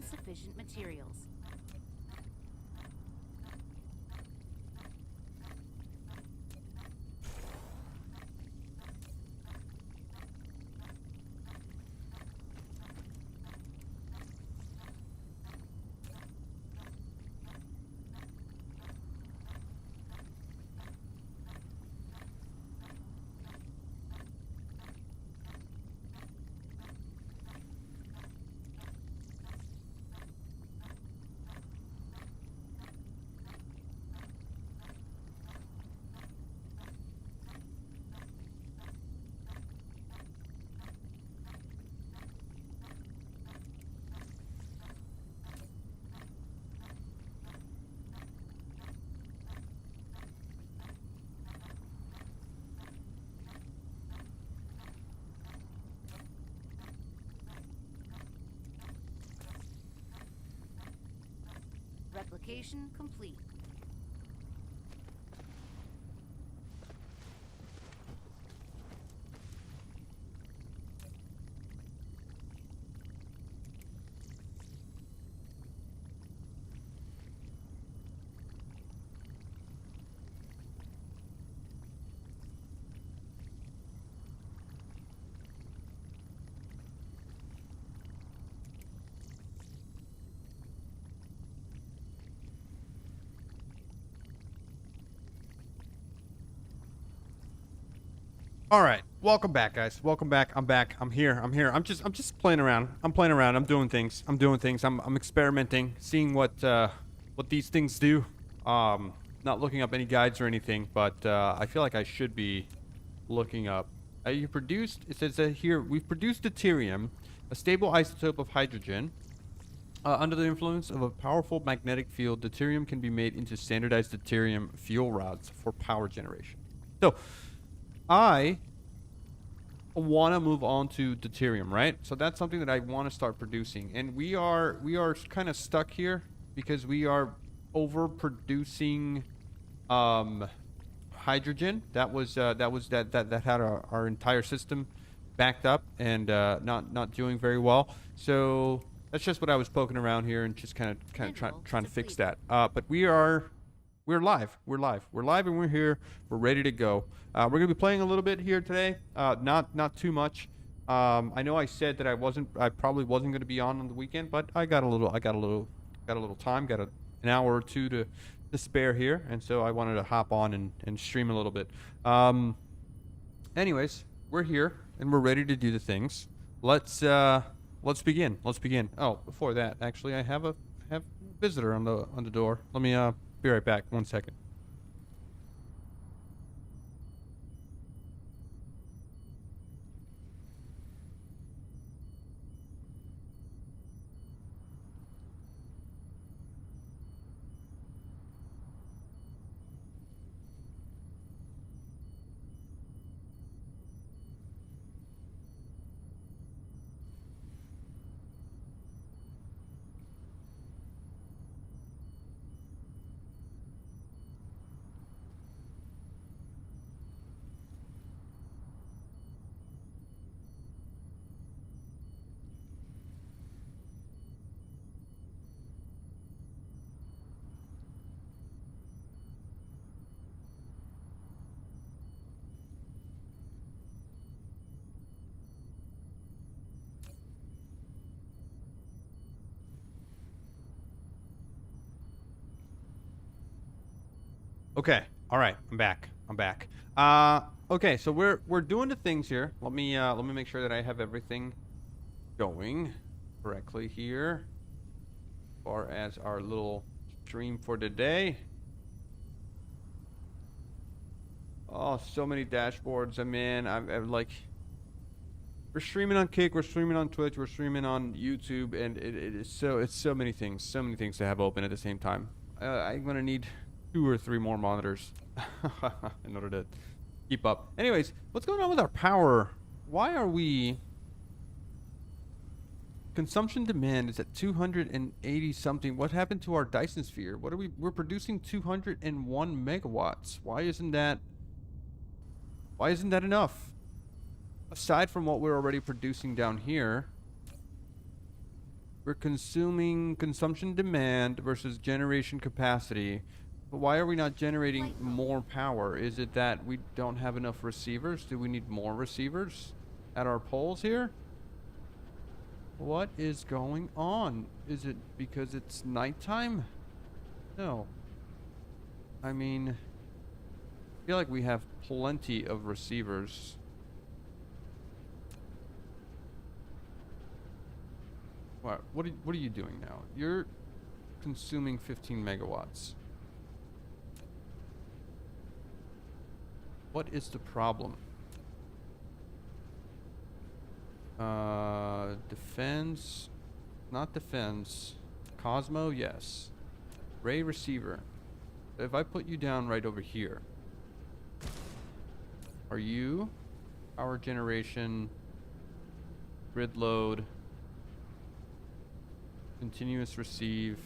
insufficient materials. Replication complete. All right, welcome back, guys. Welcome back. I'm back. I'm here. I'm just playing around. I'm playing around. I'm doing things. I'm experimenting, seeing what these things do. Not looking up any guides or anything, but I feel like I should be looking up. You produced. It says here we've produced deuterium, a stable isotope of hydrogen. Under the influence of a powerful magnetic field, deuterium can be made into standardized deuterium fuel rods for power generation. So, I want to move on to deuterium, right? So that's something that I want to start producing, and we are kind of stuck here because we are overproducing hydrogen. That had our entire system backed up and not doing very well. So that's just what I was poking around here and just kind of trying to fix that. But we're live. We're live and we're here. We're ready to go. We're gonna be playing a little bit here today. Not too much. I know I said that I probably wasn't gonna be on the weekend, but I got a little time. Got an hour or two to spare here, and so I wanted to hop on and stream a little bit. Anyways, we're here and we're ready to do the things. Let's begin. Oh, before that, actually, I have a visitor on the door. Let me be right back. 1 second. Okay. All right. I'm back. Okay. So we're doing the things here. Let me make sure that I have everything going correctly here. As far as our little stream for today. Oh, so many dashboards. I'm like, we're streaming on Kick, we're streaming on Twitch, we're streaming on YouTube, and it's so many things to have open at the same time. I'm gonna need 2 or 3 more monitors in order to keep up. Anyways, what's going on with our power? Why are we... Consumption demand is at 280 something. What happened to our Dyson sphere? We're producing 201 megawatts. Why isn't that enough? Aside from what we're already producing down here. We're consuming consumption demand versus generation capacity. But why are we not generating more power? Is it that we don't have enough receivers? Do we need more receivers at our poles here? What is going on? Is it because it's nighttime? No. I mean, I feel like we have plenty of receivers. What are you doing now? You're consuming 15 megawatts. What is the problem? Defense. Not defense. Cosmo, yes. Ray receiver. If I put you down right over here. Are you? Power generation. Grid load. Continuous receive.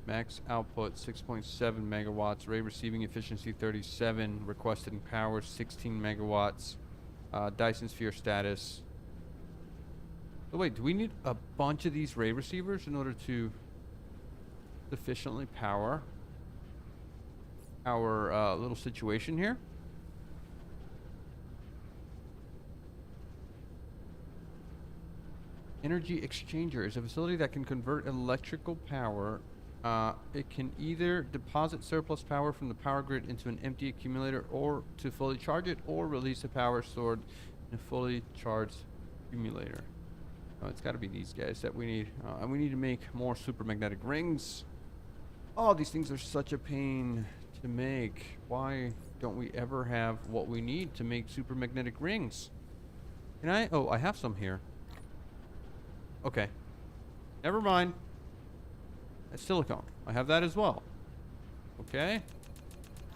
Max output 6.7 megawatts. Ray receiving efficiency 37. Requested power 16 megawatts. Dyson sphere status. Oh wait, do we need a bunch of these ray receivers in order to sufficiently power our little situation here? Energy exchanger is a facility that can convert electrical power. It can either deposit surplus power from the power grid into an empty accumulator or to fully charge it, or release the power stored in a fully charged accumulator. Oh, it's got to be these guys that we need. And we need to make more super magnetic rings. Oh, these things are such a pain to make. Why don't we ever have what we need to make super magnetic rings? Can I? Oh, I have some here. Okay. Never mind. That's silicone. I have that as well. Okay.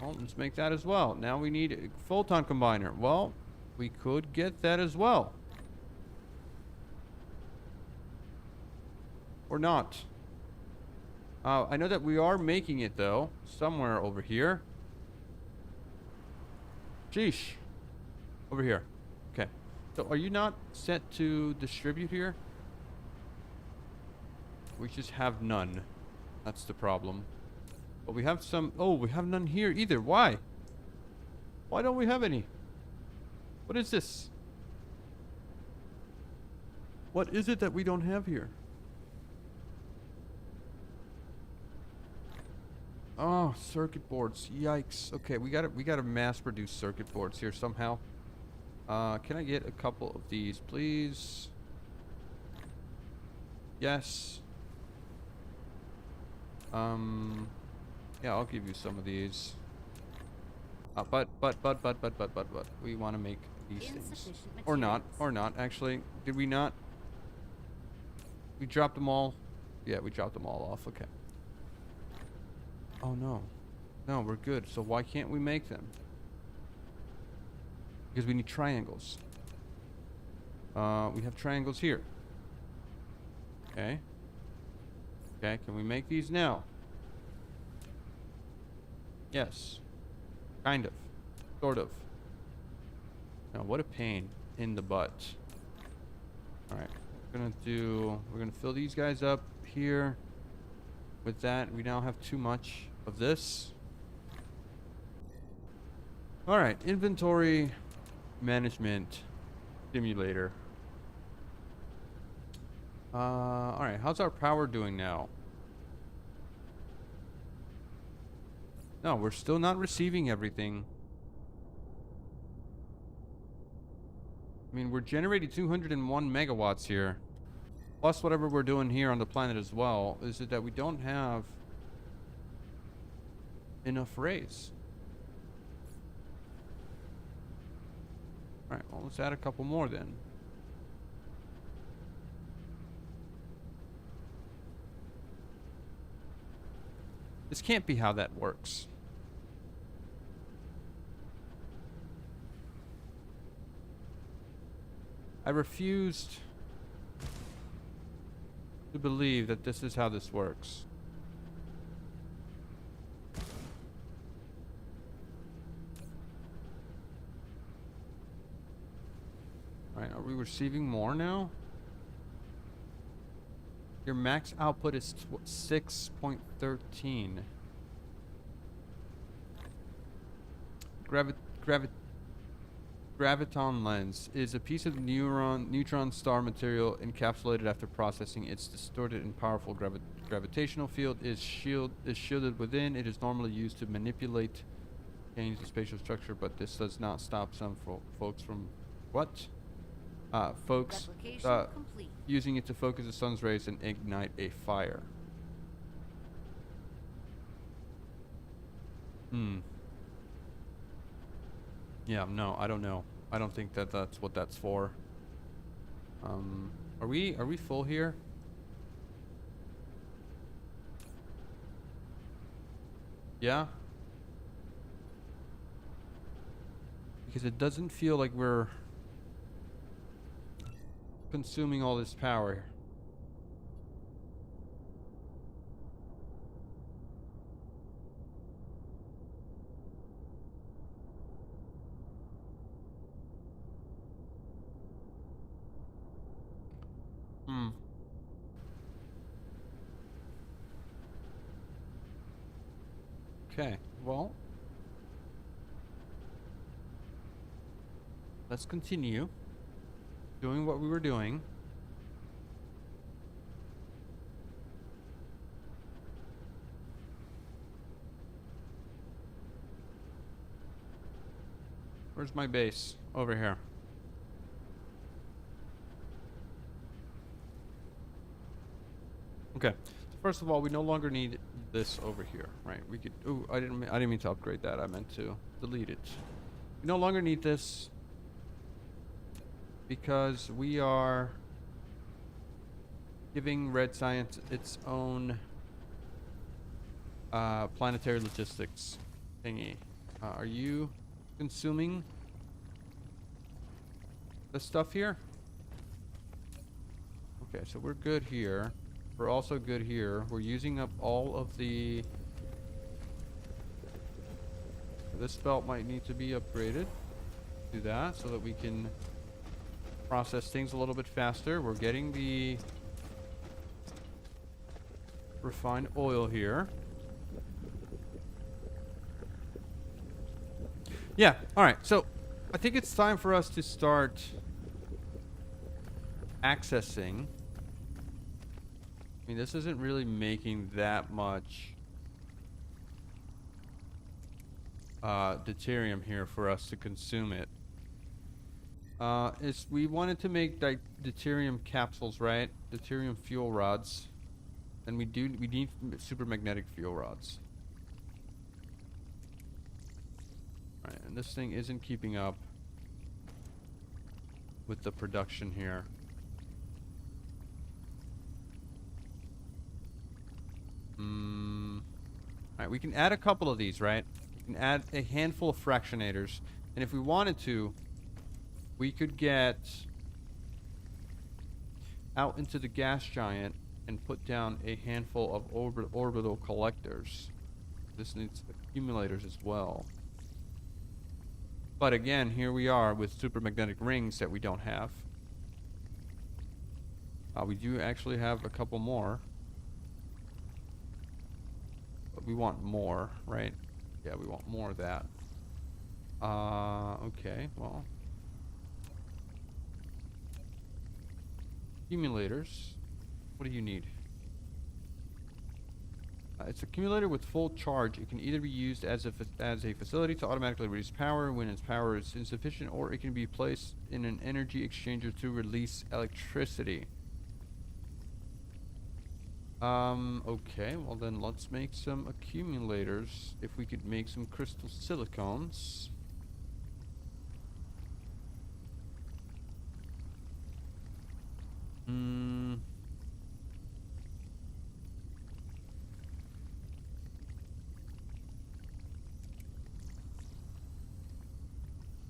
Well, let's make that as well. Now we need a photon combiner. Well, we could get that as well. Or not. I know that we are making it, though. Somewhere over here. Sheesh. Over here. Okay. So are you not set to distribute here? We just have none. That's the problem. But we have some... Oh, we have none here either. Why? Why don't we have any? What is this? What is it that we don't have here? Oh, circuit boards. Yikes. Okay, we gotta mass produce circuit boards here somehow. Can I get a couple of these, please? Yes. Yeah, I'll give you some of these. But we want to make these things. Or not, actually. Did we not? We dropped them all? Yeah, we dropped them all off, okay. Oh no. No, we're good. So why can't we make them? Because we need triangles. We have triangles here. Okay. Okay, can we make these now? Yes. Kind of. Sort of. Now, what a pain in the butt. Alright. We're gonna fill these guys up here. With that, we now have too much of this. Alright, inventory management simulator. Alright, how's our power doing now? No, we're still not receiving everything. I mean, we're generating 201 megawatts here. Plus whatever we're doing here on the planet as well. Is it that we don't have enough rays? Alright, well, let's add a couple more then. This can't be how that works. I refused to believe that this is how this works. receiving more now? Your max output is 6.13. Graviton lens is a piece of neutron star material encapsulated after processing. Its distorted and powerful gravitational field is shielded within. It is normally used to manipulate, change the spatial structure, but this does not stop some folks from what? Folks Complete. using it to focus the sun's rays and ignite a fire. Yeah, no, I don't know. I don't think that that's what that's for. Are we full here? Yeah? Because it doesn't feel like we're consuming all this power. Okay, well, let's continue doing what we were doing. Where's my base? Over here. Okay. First of all, we no longer need this over here, right? We could. Ooh, I didn't mean to upgrade that. I meant to delete it. We no longer need this because we are giving Red Science its own planetary logistics thingy. Are you consuming the stuff here? Okay, so we're good here. We're also good here. We're using up all of the... This belt might need to be upgraded. Do that so that we can process things a little bit faster. We're getting the refined oil here. Yeah, alright. So, I think it's time for us to start accessing... I mean, this isn't really making that much deuterium here for us to consume it. We wanted to make deuterium capsules, right? Deuterium fuel rods. And we need super magnetic fuel rods. Alright, and this thing isn't keeping up with the production here. Alright, we can add a couple of these, right? We can add a handful of fractionators. And if we wanted to, we could get out into the gas giant and put down a handful of orbital collectors. This needs accumulators as well. But again, here we are with supermagnetic rings that we don't have. We do actually have a couple more. But we want more, right? Yeah, we want more of that. Okay, well. Accumulators. What do you need? It's an accumulator with full charge. It can either be used as a facility to automatically reduce power when its power is insufficient, or it can be placed in an energy exchanger to release electricity. Okay, well then let's make some accumulators. If we could make some crystal silicons.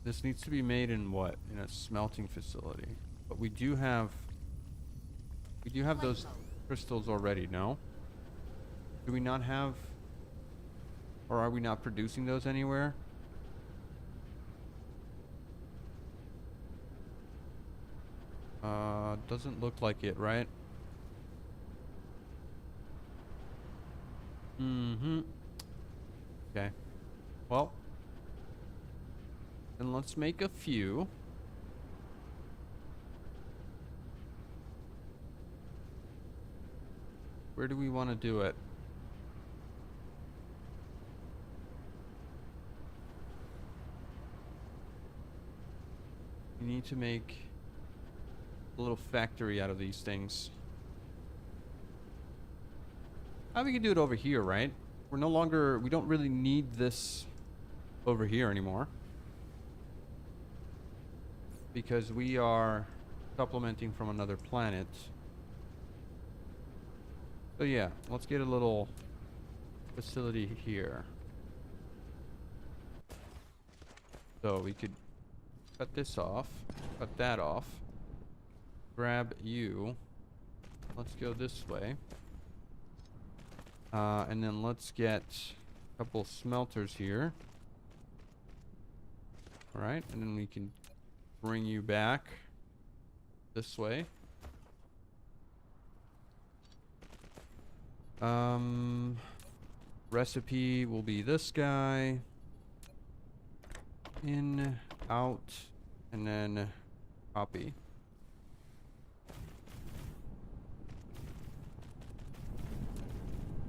This needs to be made in what? In a smelting facility. But we do have those crystals already, no? Do we not have, or are we not producing those anywhere? Doesn't look like it, right? Mm-hmm. Okay. Well, then let's make a few. Where do we want to do it? We need to make a little factory out of these things. We can do it over here, right? We don't really need this over here anymore. Because we are supplementing from another planet. So yeah, let's get a little facility here. So we could cut this off, cut that off, grab you. Let's go this way. And then let's get a couple smelters here. Alright, and then we can bring you back this way. Recipe will be this guy. In, out, and then copy.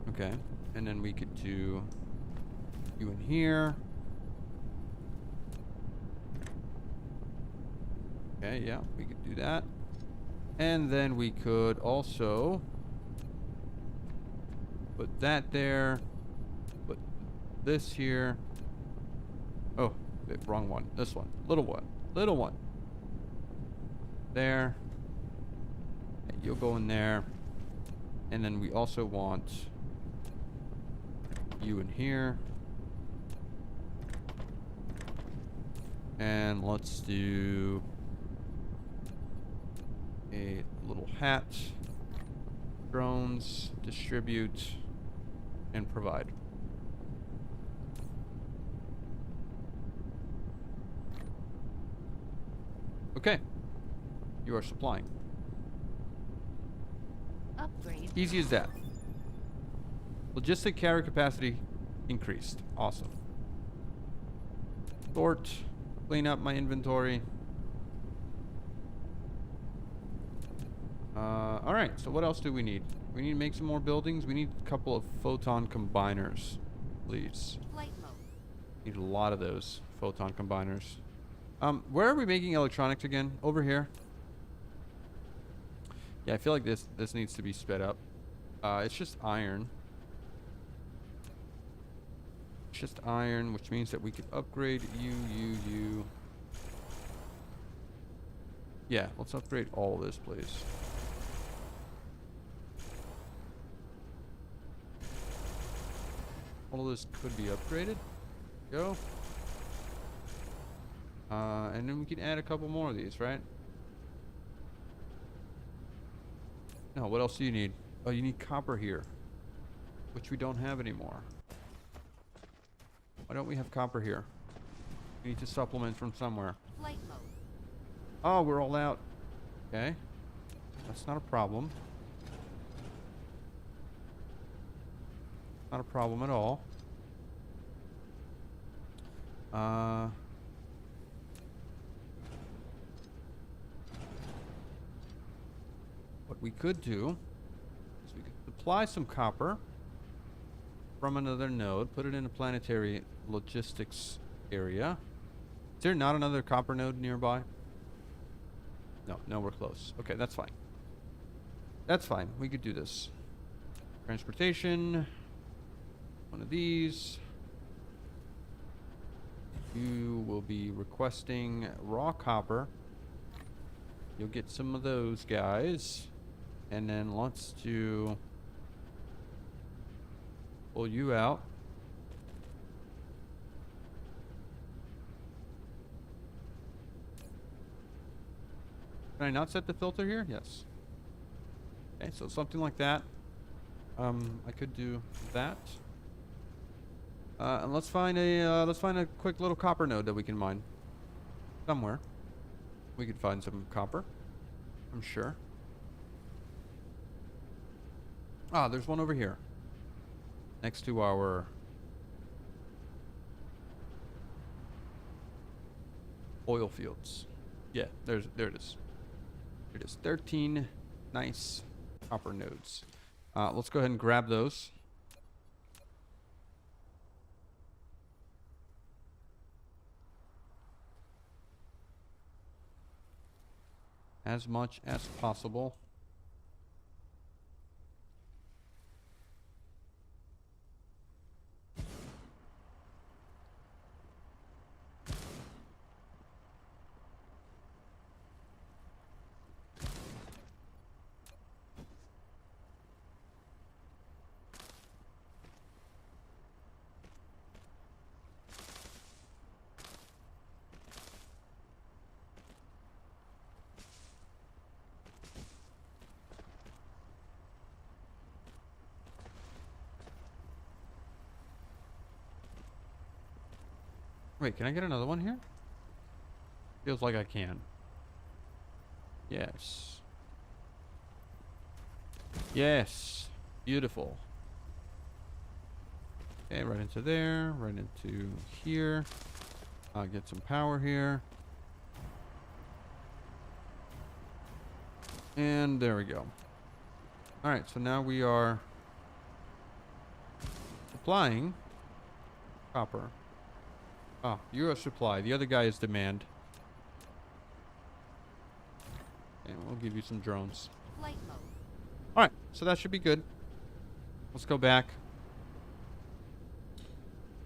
Okay, and then we could do you in here. Okay, yeah, we could do that. And then we could also put that there. Put this here. Oh, wrong one. This one. Little one. Little one. There. And you'll go in there. And then we also want you in here. And let's do a little hat. Drones, distribute, and provide. Okay. You are supplying. Upgrade. Easy as that. Logistic carrier capacity increased. Awesome. Sort. Clean up my inventory. Alright, so what else do we need? We need to make some more buildings. We need a couple of photon combiners, please. Flight mode. Need a lot of those photon combiners. Where are we making electronics again? Over here? Yeah, I feel like this needs to be sped up. It's just iron. It's just iron, which means that we could upgrade you. Yeah, let's upgrade all of this, please. All of this could be upgraded. Go. And then we can add a couple more of these, right? No, what else do you need? Oh, you need copper here, which we don't have anymore. Why don't we have copper here? We need to supplement from somewhere. Flight mode. Oh, we're all out. Okay. That's not a problem. Not a problem at all. What we could do is we could supply some copper from another node, put it in a planetary logistics area. Is there not another copper node nearby? No, we're close. Okay, that's fine. That's fine. We could do this. Transportation. One of these. You will be requesting raw copper. You'll get some of those guys. And then let's do... pull you out. Can I not set the filter here? Yes. Okay, so something like that. I could do that. And let's find a quick little copper node that we can mine. Somewhere. We could find some copper. I'm sure. Ah, there's one over here. Next to our oil fields. Yeah, there it is. There it is. 13 nice copper nodes. Let's go ahead and grab those. As much as possible. Wait, can I get another one here? Feels like I can. Yes. Yes. Beautiful. Okay, right into there. Right into here. Get some power here. And there we go. Alright, so now we are supplying copper. Ah, you're a supply. The other guy is demand. And we'll give you some drones. Flight mode. Alright, so that should be good. Let's go back.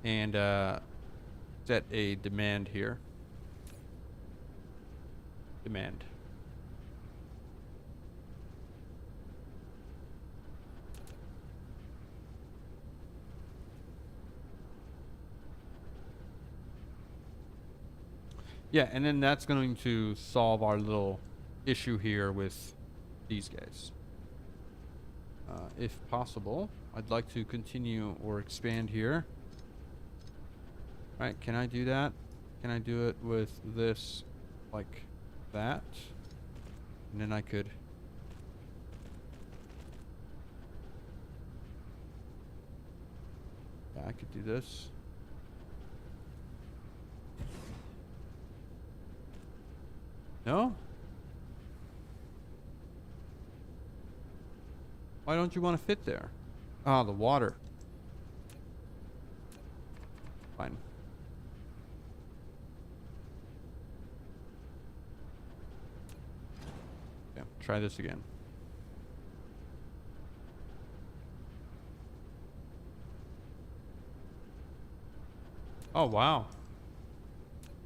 And set a demand here. Demand. Yeah, and then that's going to solve our little issue here with these guys. If possible, I'd like to continue or expand here. Alright, can I do that? Can I do it with this like that? And then I could... Yeah, I could do this. No? Why don't you want to fit there? Ah, the water. Fine. Yeah, try this again. Oh, wow.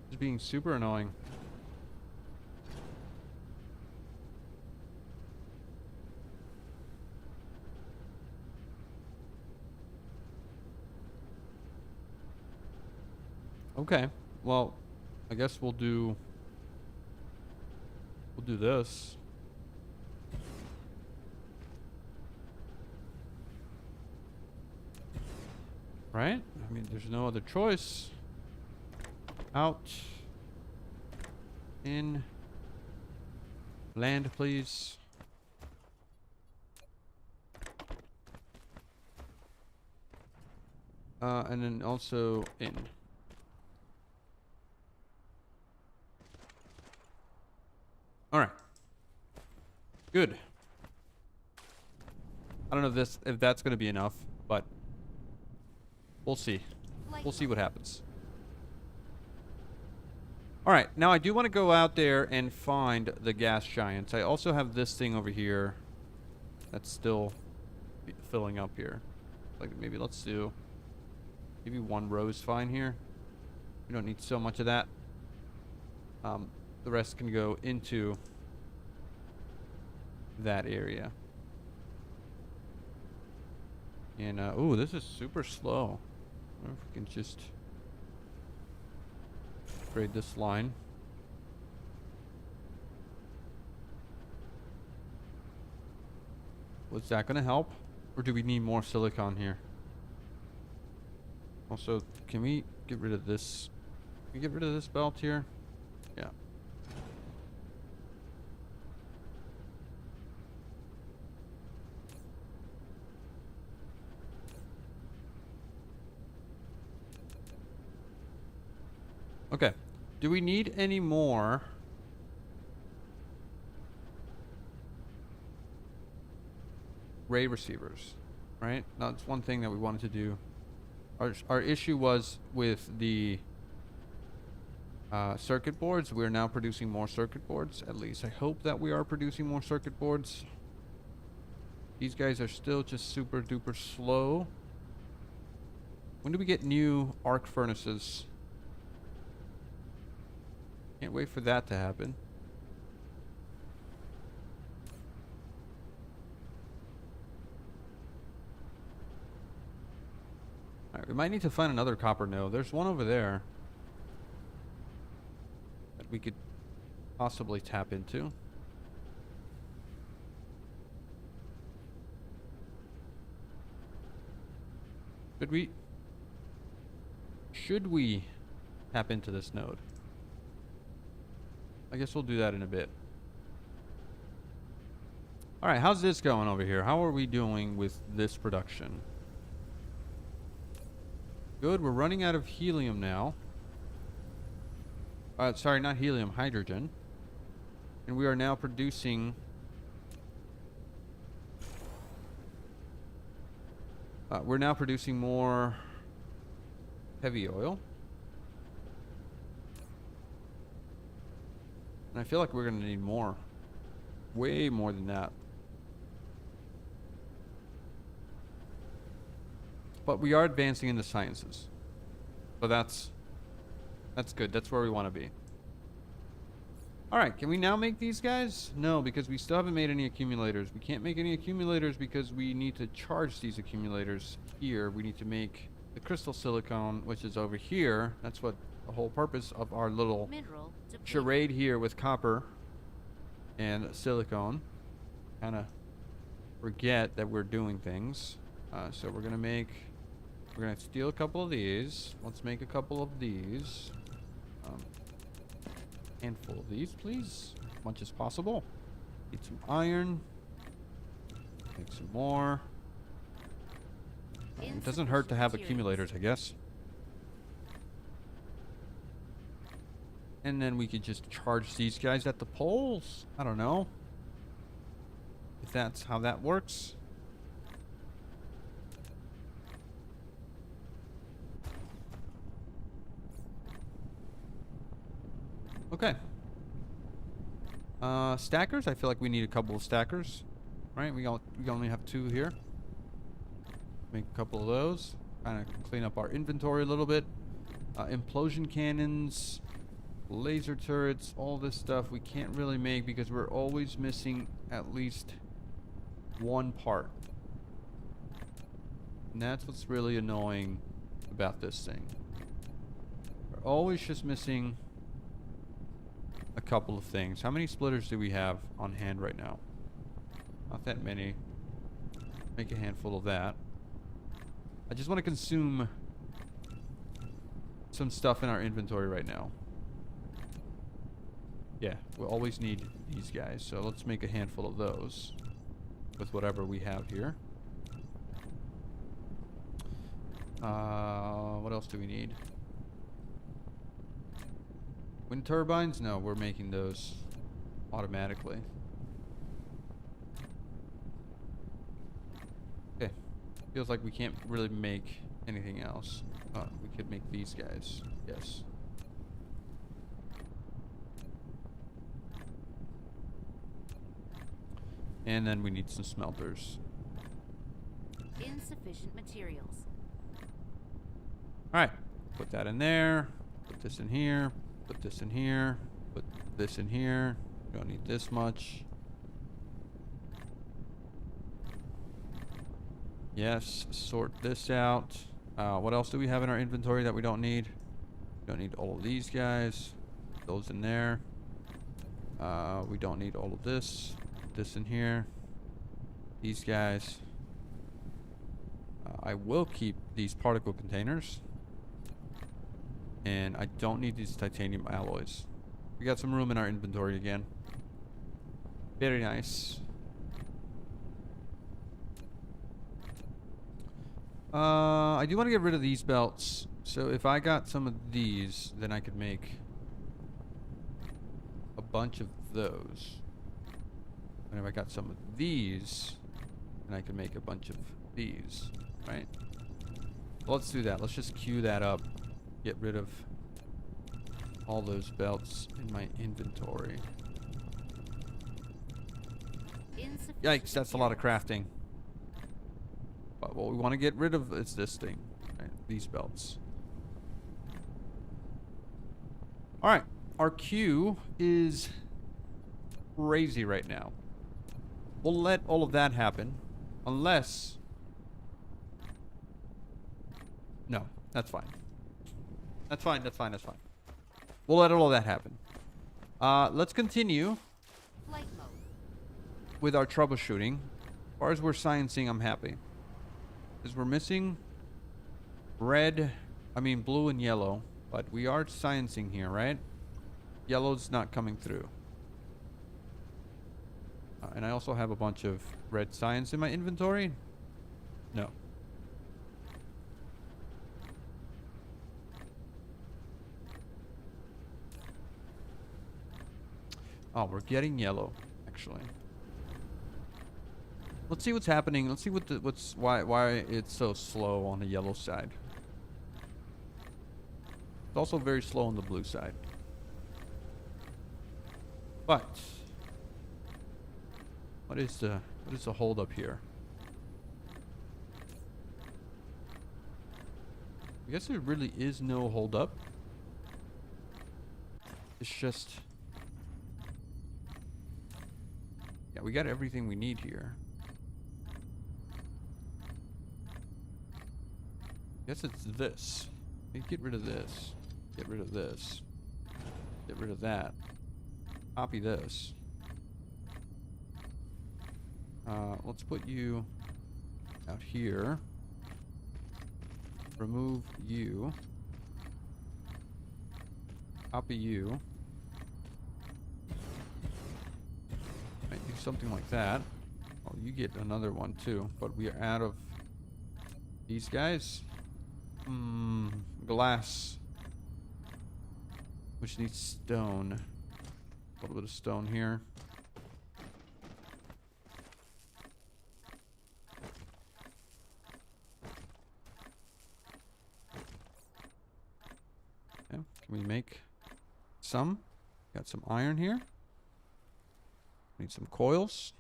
It's being super annoying. Okay, well, I guess we'll do this. Right? I mean, there's no other choice. Out. In. Land, please. And then also in. Alright. Good. I don't know if that's going to be enough, but we'll see. We'll see what happens. Alright, now I do want to go out there and find the gas giants. I also have this thing over here that's still filling up here. Like, maybe let's do... Maybe one row is fine here. We don't need so much of that. The rest can go into that area. And, ooh, this is super slow. I wonder if we can just upgrade this line. Was that gonna help? Or do we need more silicon here? Also, can we get rid of this? Can we get rid of this belt here? Yeah. Okay. Do we need any more ray receivers? Right? That's one thing that we wanted to do. Our issue was with the circuit boards. We're now producing more circuit boards. At least I hope that we are producing more circuit boards. These guys are still just super duper slow. When do we get new arc furnaces? Can't wait for that to happen. Alright, we might need to find another copper node. There's one over there that we could possibly tap into. Should we tap into this node? I guess we'll do that in a bit. Alright, how's this going over here? How are we doing with this production? Good, we're running out of helium now. Sorry, not helium, hydrogen. And we are now producing... we're now producing more heavy oil. And I feel like we're going to need more. Way more than that. But we are advancing in the sciences. So that's good. That's where we want to be. Alright, can we now make these guys? No, because we still haven't made any accumulators. We can't make any accumulators because we need to charge these accumulators here. We need to make the crystal silicone, which is over here. That's what the whole purpose of our little charade here with copper and silicone. Kind of forget that we're doing things. So we're going to steal a couple of these. Let's make a couple of these. Handful of these, please. As much as possible. Get some iron. Make some more. It doesn't hurt to have accumulators, I guess. And then we could just charge these guys at the poles. I don't know if that's how that works. Okay. Stackers. I feel like we need a couple of stackers. Right? We only have 2 here. Make a couple of those. Kind of clean up our inventory a little bit. Implosion cannons, laser turrets, all this stuff we can't really make because we're always missing at least one part. And that's what's really annoying about this thing. We're always just missing a couple of things. How many splitters do we have on hand right now? Not that many. Make a handful of that. I just want to consume some stuff in our inventory right now. Yeah, we'll always need these guys, so let's make a handful of those with whatever we have here. What else do we need? Wind turbines? No, we're making those automatically. Okay. Feels like we can't really make anything else. We could make these guys. Yes. And then we need some smelters. Insufficient materials. Alright. Put that in there. Put this in here. Put this in here. Put this in here. We don't need this much. Yes. Sort this out. What else do we have in our inventory that we don't need? We don't need all of these guys. Those in there. We don't need all of this. This in here. These guys. I will keep these particle containers. And I don't need these titanium alloys. We got some room in our inventory again. Very nice. I do want to get rid of these belts So if I got some of these, then I could make a bunch of those. And if I got some of these, then I can make a bunch of these, right? Well, let's do that. Let's just queue that up. Get rid of all those belts in my inventory. Insufficient Yikes, that's a lot of materials. crafting. But what we want to get rid of is this thing, right? These belts. Alright, our queue is crazy right now. We'll let all of that happen, unless... No, that's fine. That's fine, that's fine, that's fine. We'll let all of that happen. Let's continue Flight mode. with our troubleshooting. As far as we're sciencing, I'm happy. Because we're missing blue and yellow. But we are sciencing here, right? Yellow's not coming through. And I also have a bunch of red science in my inventory. No. Oh, we're getting yellow, actually. Let's see what's happening. Let's see why it's so slow on the yellow side. It's also very slow on the blue side. But what is the hold up here? I guess there really is no hold up. It's just, yeah, we got everything we need here. Guess it's this. Get rid of this. Get rid of this. Get rid of that. Copy this. Let's put you out here. Remove you. Copy you. Might do something like that. Oh, you get another one too, but we are out of these guys. Glass. Which needs stone. A little bit of stone here. Okay, can we make some? Got some iron here. Need some coils.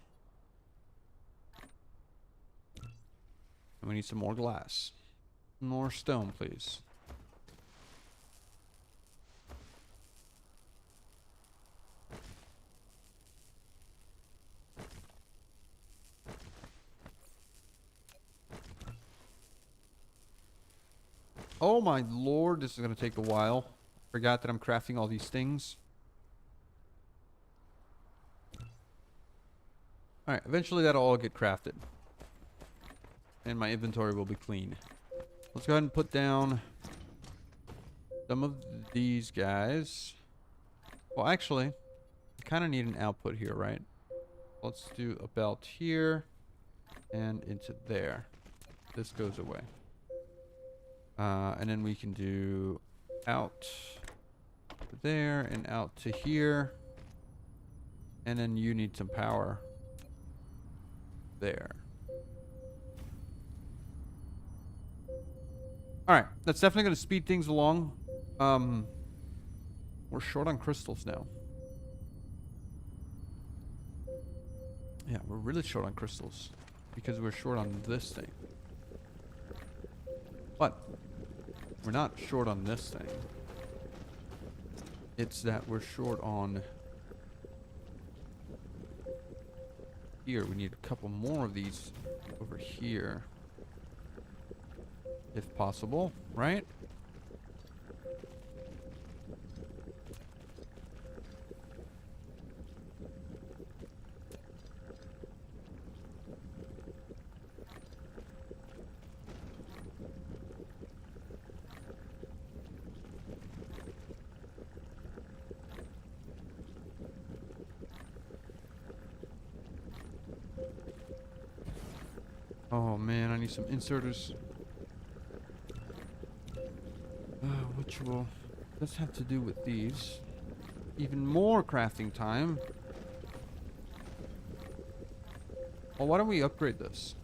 And we need some more glass. More stone, please. Oh my lord, this is going to take a while. Forgot that I'm crafting all these things. Alright, eventually that'll all get crafted. And my inventory will be clean. Let's go ahead and put down some of these guys. Well, actually, I kind of need an output here, right? Let's do a belt here and into there. This goes away. And then we can do out to there and out to here. And then you need some power there. Alright, that's definitely going to speed things along. We're short on crystals now. Yeah, we're really short on crystals. Because we're short on this thing. But we're not short on this thing. It's that we're short on here. We need a couple more of these over here. If possible, right? Oh man, I need some inserters. Which will just have to do with these. Even more crafting time. Well, why don't we upgrade this?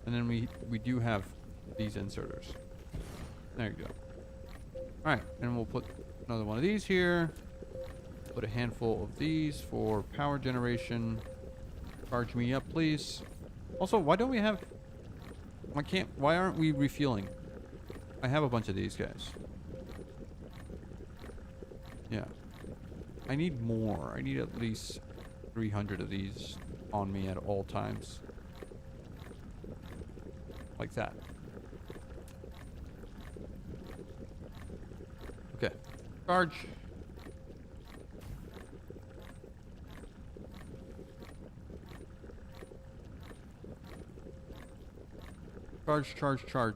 And then we do have these inserters. There you go. Alright, and we'll put another one of these here. Put a handful of these for power generation. Charge me up, please. Also, why don't we have... Why aren't we refueling? I have a bunch of these guys. Yeah. I need more. I need at least 300 of these on me at all times. Like that. Okay. Charge. Charge, charge, charge.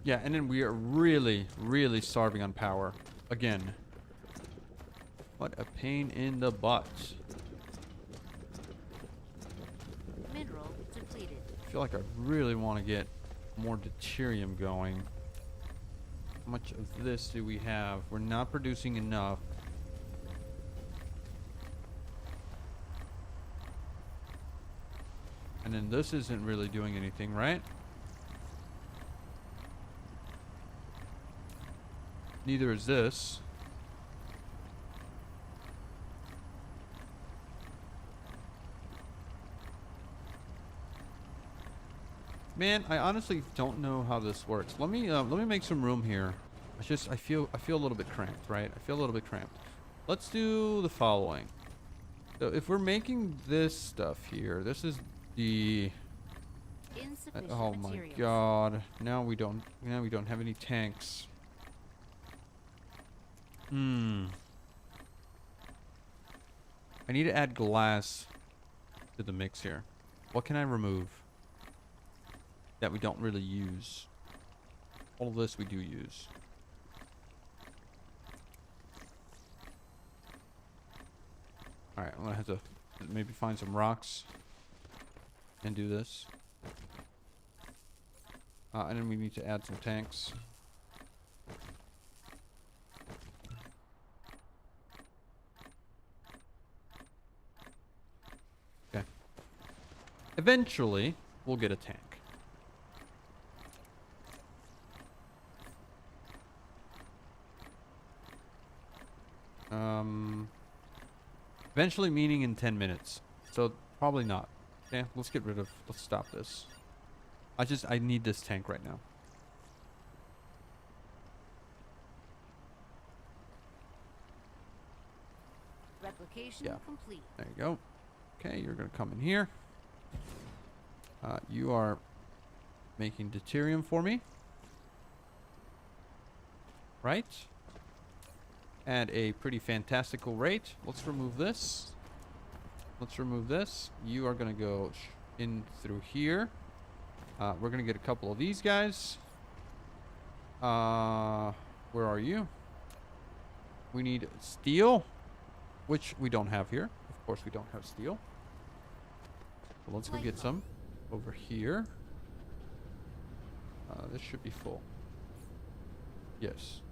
Yeah, and then we are really, really starving on power. Again. What a pain in the butt. Mineral depleted. I feel like I really want to get more deuterium going. How much of this do we have? We're not producing enough. And then this isn't really doing anything, right? Neither is this. Man, I honestly don't know how this works. Let me make some room here. I feel a little bit cramped, right? I feel a little bit cramped. Let's do the following. So if we're making this stuff here, this is the Insufficient oh my materials. god. Now we don't have any tanks. I need to add glass to the mix here. What can I remove that we don't really use? All of this we do use. Alright, I'm gonna have to maybe find some rocks and do this. And then we need to add some tanks. Okay. Eventually, we'll get a tank. Eventually meaning in 10 minutes. So, probably not. Okay, let's stop this. I need this tank right now. Replication complete. There you go. Okay, you're gonna come in here. You are making deuterium for me. Right? At a pretty fantastical rate. Let's remove this. Let's remove this. You are gonna go in through here. We're gonna get a couple of these guys. Where are you? We need steel, which we don't have here. Of course we don't have steel. So let's go get some over here. This should be full. Yes.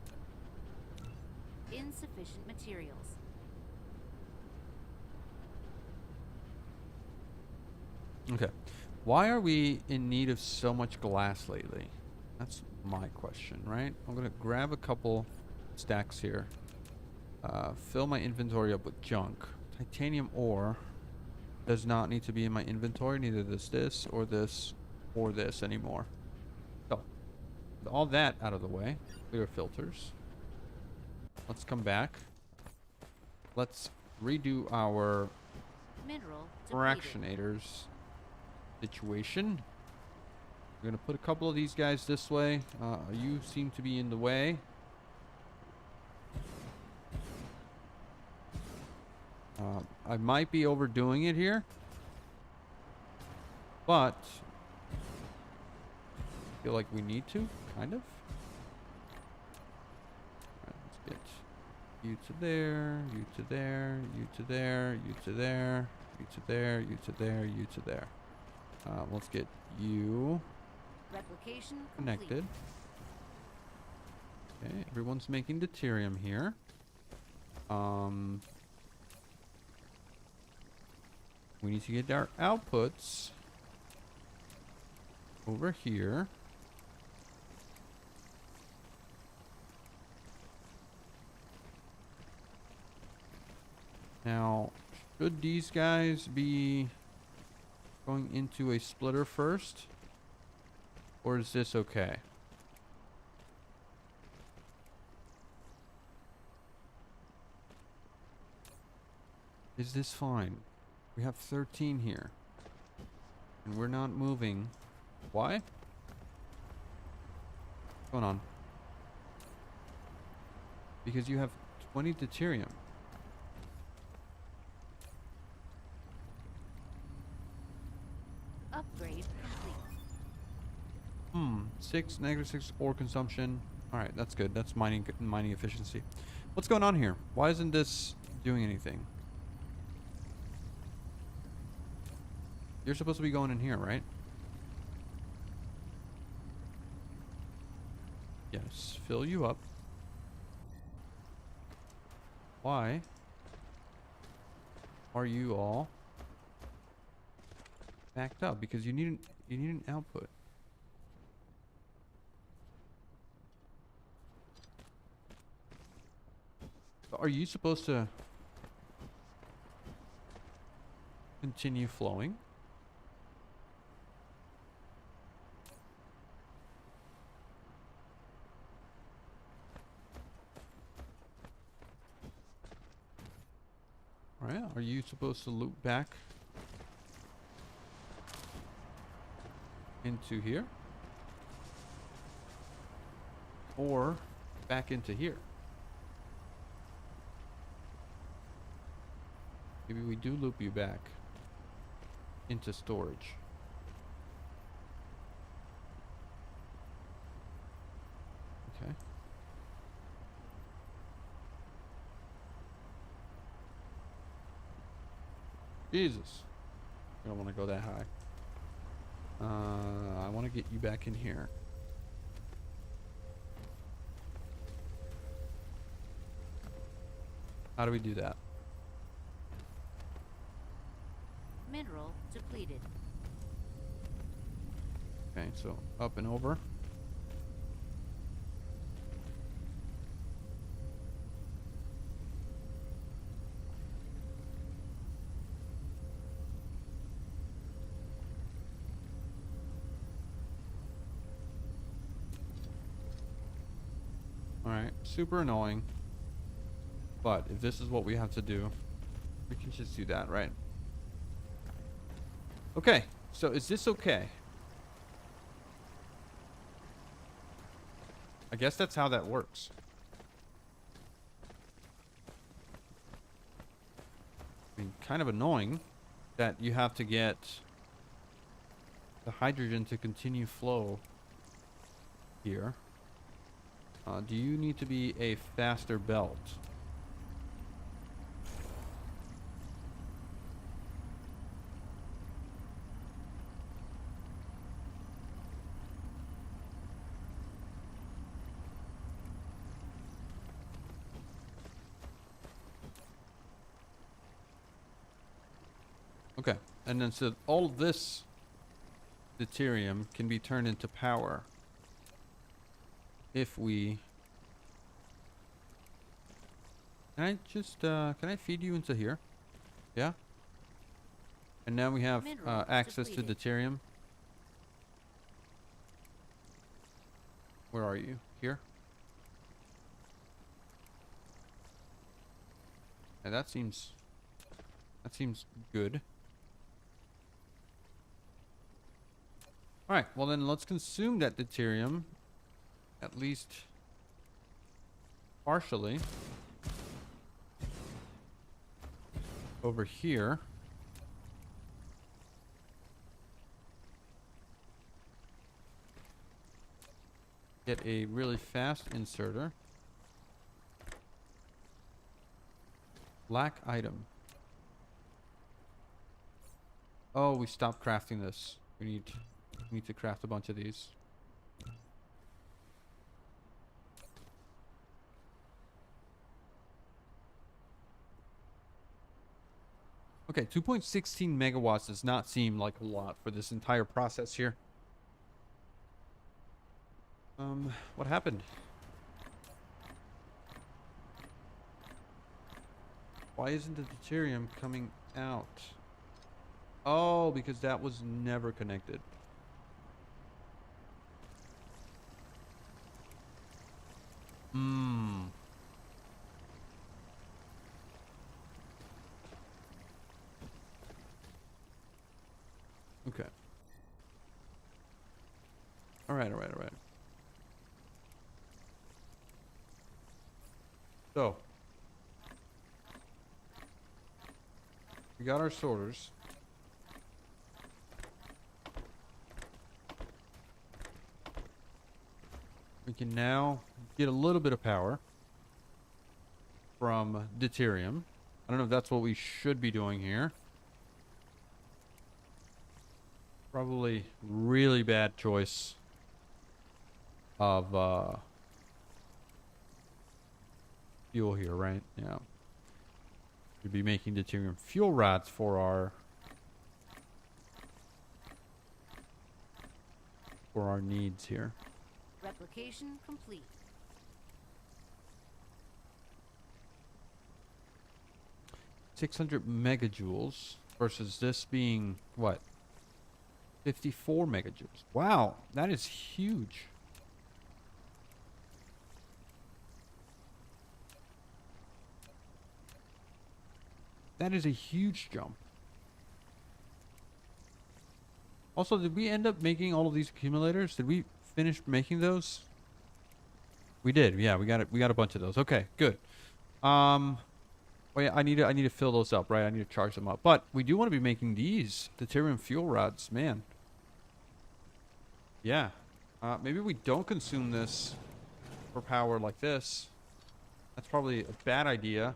Insufficient materials. Okay. Why are we in need of so much glass lately? That's my question, right? I'm going to grab a couple stacks here. Fill my inventory up with junk. Titanium ore does not need to be in my inventory. Neither does this or this or this anymore. So, with all that out of the way. Clear filters. Let's come back. Let's redo our Mineral depleted. fractionators situation. We're gonna put a couple of these guys this way. You seem to be in the way. I might be overdoing it here, but I feel like we need to, kind of. Alright, let's get You to there, you to there, you to there, you to there, you to there, you to there, you to there. Let's get you Replication connected. Okay, everyone's making deuterium here. We need to get our outputs over here. Now, should these guys be going into a splitter first? Or is this okay? Is this fine? We have 13 here. And we're not moving. Why? What's going on? Because you have 20 deuterium. upgrade complete. 6, -6 ore consumption. Alright, that's good. That's mining efficiency. What's going on here? Why isn't this doing anything? You're supposed to be going in here, right? Yes, fill you up. Why are you all backed up? Because you need an output. Are you supposed to continue flowing? Alright, are you supposed to loop back into here? Or back into here? Maybe we do loop you back into storage. Okay. Jesus. I don't want to go that high. I want to get you back in here. How do we do that? Mineral depleted. Okay, so up and over. Alright, super annoying. But if this is what we have to do, we can just do that, right? Okay, so is this okay? I guess that's how that works. I mean, kind of annoying that you have to get the hydrogen to continue flow here. Do you need to be a faster belt? Okay, and then so all of this deuterium can be turned into power if we... Can I just, can I feed you into here? Yeah? And now we have access to deuterium. Where are you? Here? And that seems good. Alright, well then let's consume that deuterium, at least partially, over here. Get a really fast inserter. Black item. Oh, we stopped crafting this. We need to craft a bunch of these. Okay, 2.16 megawatts does not seem like a lot for this entire process here. What happened? Why isn't the deuterium coming out? Oh, because that was never connected. Hmm. Okay. All right. So, we got our sorters. We can now get a little bit of power from deuterium. I don't know if that's what we should be doing here. Probably really bad choice of fuel here, right? Yeah. We'd be making deuterium fuel rods for our needs here. Replication complete. 600 megajoules versus this being what? 54 megajoules. Wow, that is huge. That is a huge jump. Also, did we end up making all of these accumulators? Did we finish making those? We did. Yeah, we got it. We got a bunch of those. Okay, good. Well, yeah, I need to fill those up, right? I need to charge them up. But we do want to be making these deuterium fuel rods, man. Yeah. Maybe we don't consume this for power like this. That's probably a bad idea.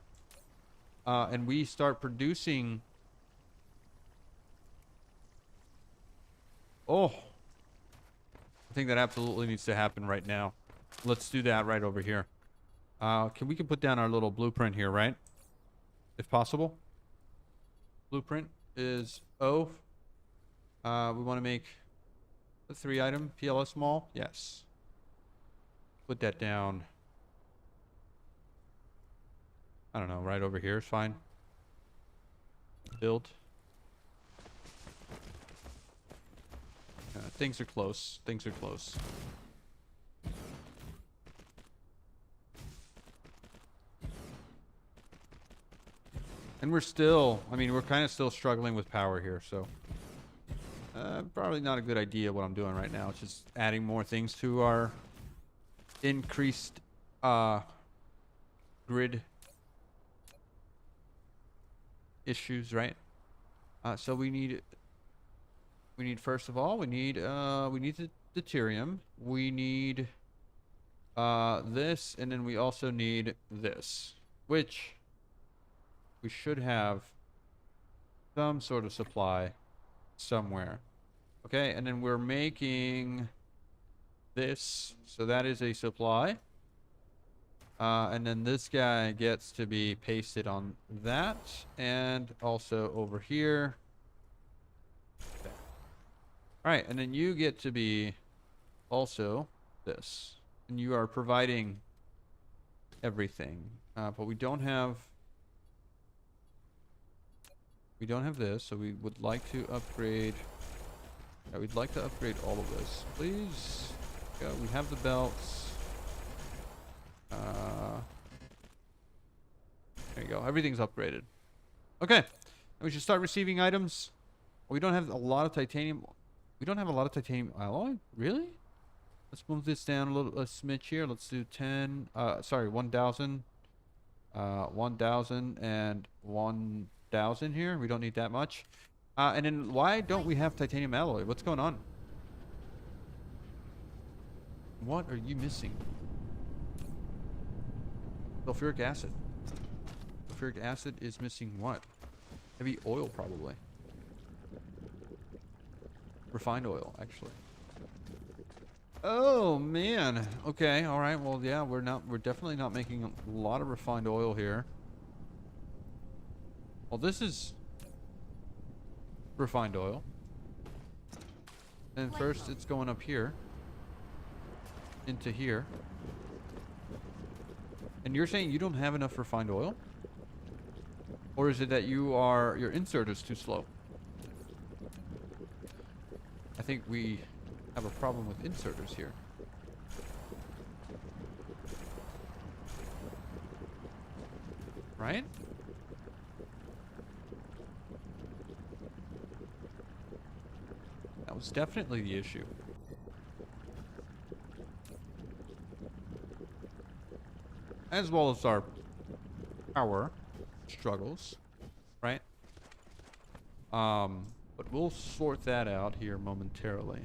And we start producing. Oh. I think that absolutely needs to happen right now. Let's do that right over here. We can put down our little blueprint here, right? If possible. Blueprint is O. We want to make a 3-item PLS mall. Yes. Put that down. I don't know, right over here is fine. Build. Things are close. Things are close. And we're still, I mean, we're kind of still struggling with power here, so probably not a good idea what I'm doing right now. It's just adding more things to our increased grid issues, right? So we need first of all, we need the deuterium. We need this, and then we also need this, which we should have some sort of supply somewhere. Okay, and then we're making this, so that is a supply. And then this guy gets to be pasted on that, and also over here. Okay. All right, and then you get to be also this, and you are providing everything. But we don't have this, so we would like to upgrade. Yeah, we'd like to upgrade all of this, please. Yeah, we have the belts. There you go. Everything's upgraded. Okay. We should start receiving items. We don't have a lot of titanium. We don't have a lot of titanium alloy? Really? Let's move this down a smidge here. Let's do 10. Sorry, 1,000. 1,000 and 1,000 here. We don't need that much. And then why don't we have titanium alloy? What's going on? What are you missing? Sulfuric acid. sulfuric acid is missing what? Heavy oil, probably. Refined oil, actually. Oh, man. Okay, all right. Well, yeah, we're definitely not making a lot of refined oil here. Well, this is refined oil. And first it's going up here. Into here. And you're saying you don't have enough refined oil? Or is it that your insert is too slow? I think we have a problem with inserters here. Right? That was definitely the issue. As well as our power struggles, right? But we'll sort that out here momentarily.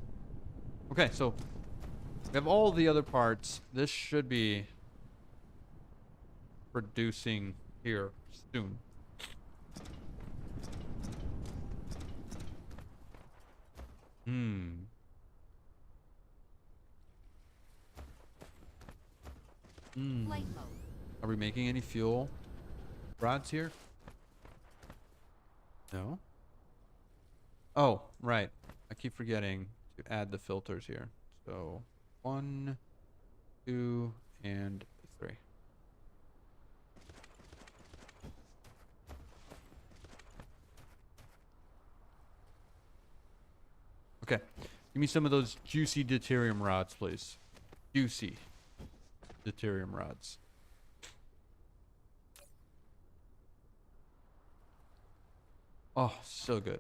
Okay, so we have all the other parts. This should be producing here soon. Flight mode. Are we making any fuel rods here? No. Oh, right. I keep forgetting to add the filters here. So 1, 2, and 3. Okay. Give me some of those juicy deuterium rods, please. Juicy deuterium rods. Oh, so good.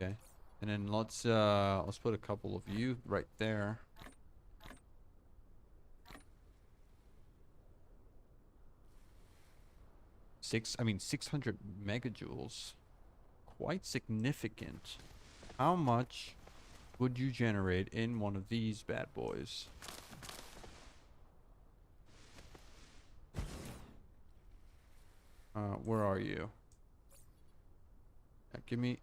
Okay. And then let's put a couple of you right there. I mean 600 megajoules. Quite significant. How much would you generate in one of these bad boys? Where are you? Yeah, give me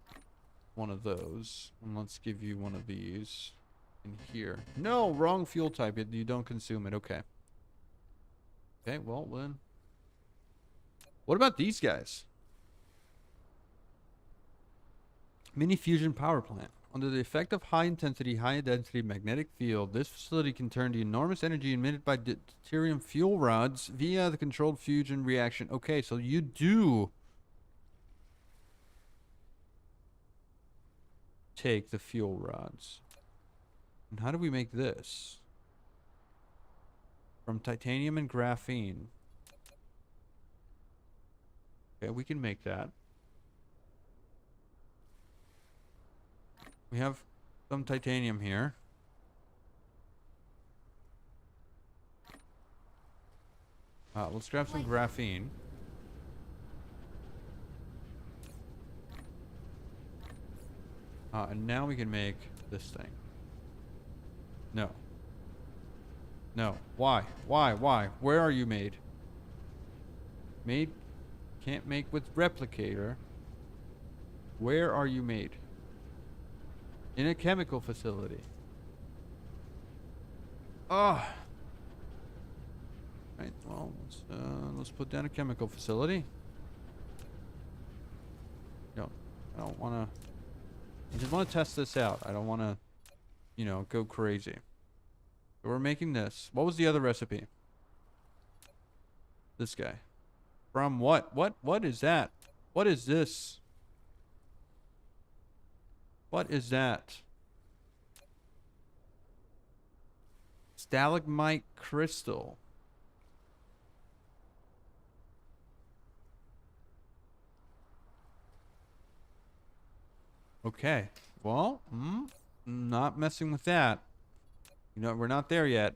one of those. And let's give you one of these in here. No, wrong fuel type. You don't consume it. Okay. Okay, well then. What about these guys? Mini fusion power plant. Under the effect of high-intensity, high-density magnetic field, this facility can turn the enormous energy emitted by deuterium fuel rods via the controlled fusion reaction. Okay, so you do take the fuel rods. And how do we make this? From titanium and graphene. Okay, we can make that. We have some titanium here. Let's grab some graphene. And now we can make this thing. No. No. Why? Why? Why? Where are you made? Made? Can't make with replicator. Where are you made? In a chemical facility. Ah. Right. Well, let's put down a chemical facility. No, I don't want to. I just want to test this out. I don't want to, you know, go crazy. So we're making this. What was the other recipe? This guy. From what? What is that? What is this? What is that? Stalagmite crystal. Okay. Well, not messing with that. You know, we're not there yet.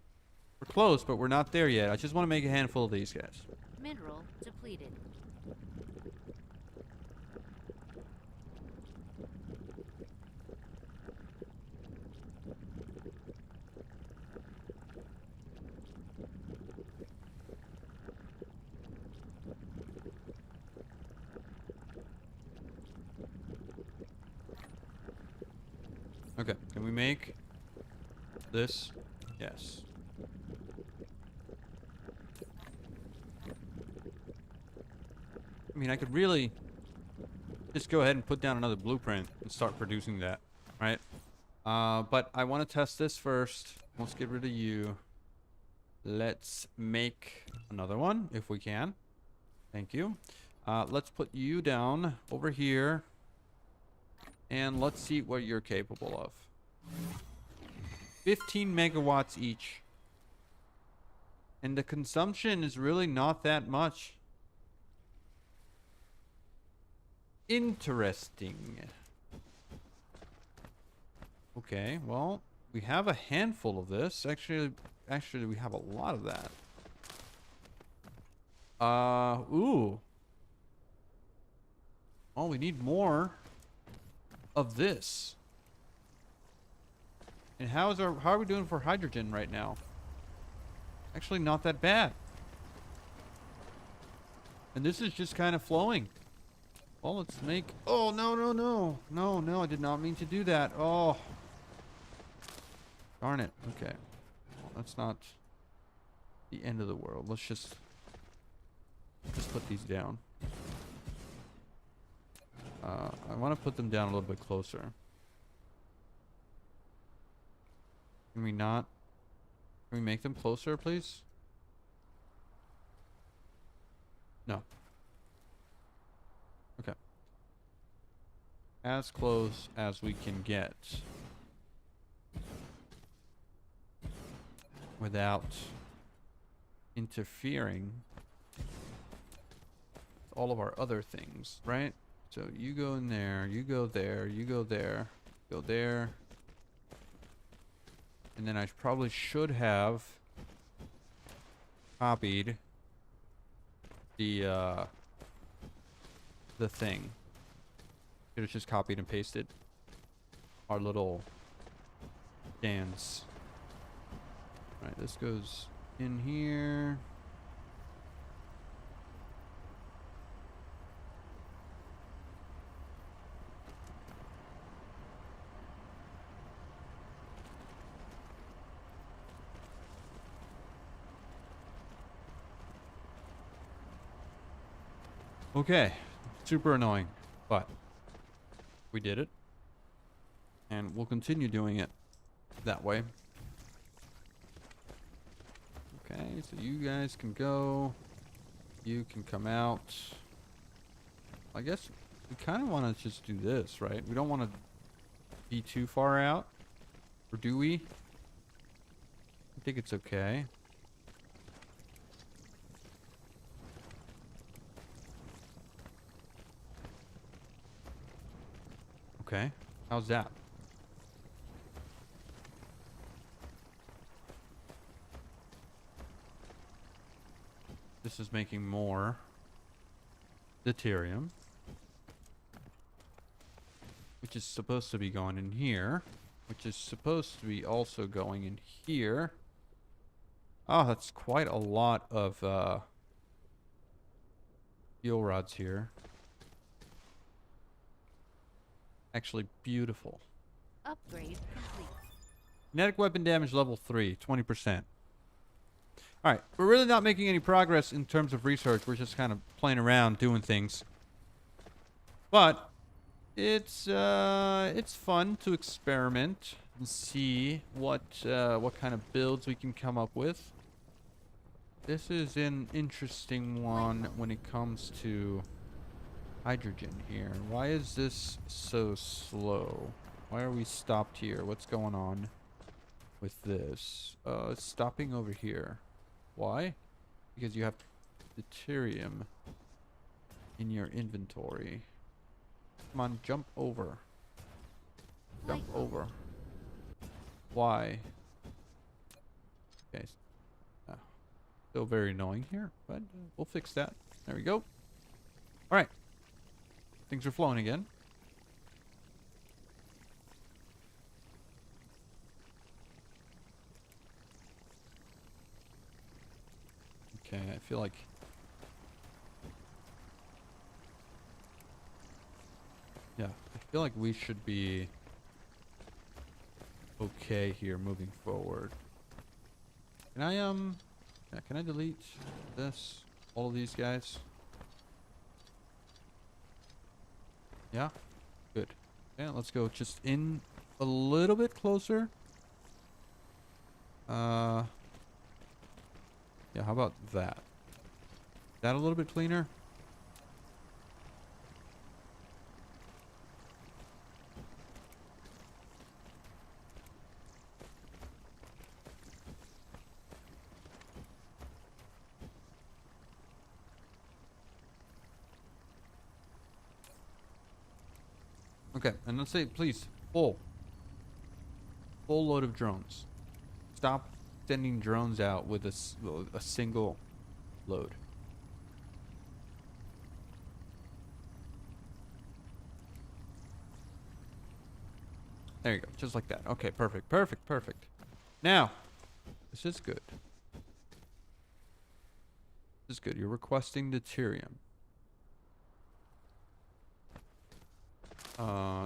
We're close, but we're not there yet. I just want to make a handful of these guys. Mineral depleted. Okay, can we make this? Yes. I mean, I could really just go ahead and put down another blueprint and start producing that, right? But I want to test this first. Let's get rid of you. Let's make another one if we can. Thank you. Let's put you down over here. And let's see what you're capable of. 15 megawatts each. And the consumption is really not that much. Interesting. Okay, well, we have a handful of this. Actually, we have a lot of that. Ooh. Oh, we need more of this. And how are we doing for hydrogen right now? Actually, not that bad. And this is just kind of flowing. Well, let's make... Oh, no, no, no. No, no, I did not mean to do that. Oh. Darn it. Okay. Well, that's not the end of the world. Let's just put these down. I want to put them down a little bit closer. Can we not? Can we make them closer, please? No. Okay. As close as we can get. Without interfering with all of our other things, right? So you go in there, you go there, you go there, go there. And then I probably should have copied the thing. Should have just copied and pasted our little stands. Alright, this goes in here. Okay, super annoying, but we did it, and we'll continue doing it that way. Okay, so you guys can go, you can come out. I guess we kind of want to just do this, right? We don't want to be too far out, or do we? I think it's okay. Okay, how's that? This is making more deuterium, which is supposed to be going in here, which is supposed to be also going in here. Oh, that's quite a lot of fuel rods here. Actually beautiful. Upgrade complete. Kinetic weapon damage level 3, 20%. Alright, we're really not making any progress in terms of research. We're just kind of playing around, doing things. But it's fun to experiment and see what kind of builds we can come up with. This is an interesting one when it comes to hydrogen here. Why is this so slow? Why are we stopped here? What's going on with this? It's stopping over here. Why? Because you have deuterium in your inventory. Come on, jump over. Jump over. Why? Okay. Still very annoying here, but we'll fix that. There we go. Alright. Things are flowing again. Okay, I feel like... Yeah, I feel like we should be okay here moving forward. Can I yeah, can I delete this? All of these guys? Yeah? Good. Yeah, let's go just in a little bit closer. Yeah, how about that? That a little bit cleaner? Okay, and let's say, please, full load of drones. Stop sending drones out with a single load. There you go, just like that. Okay, perfect, perfect, perfect. Now, this is good. This is good. You're requesting deuterium.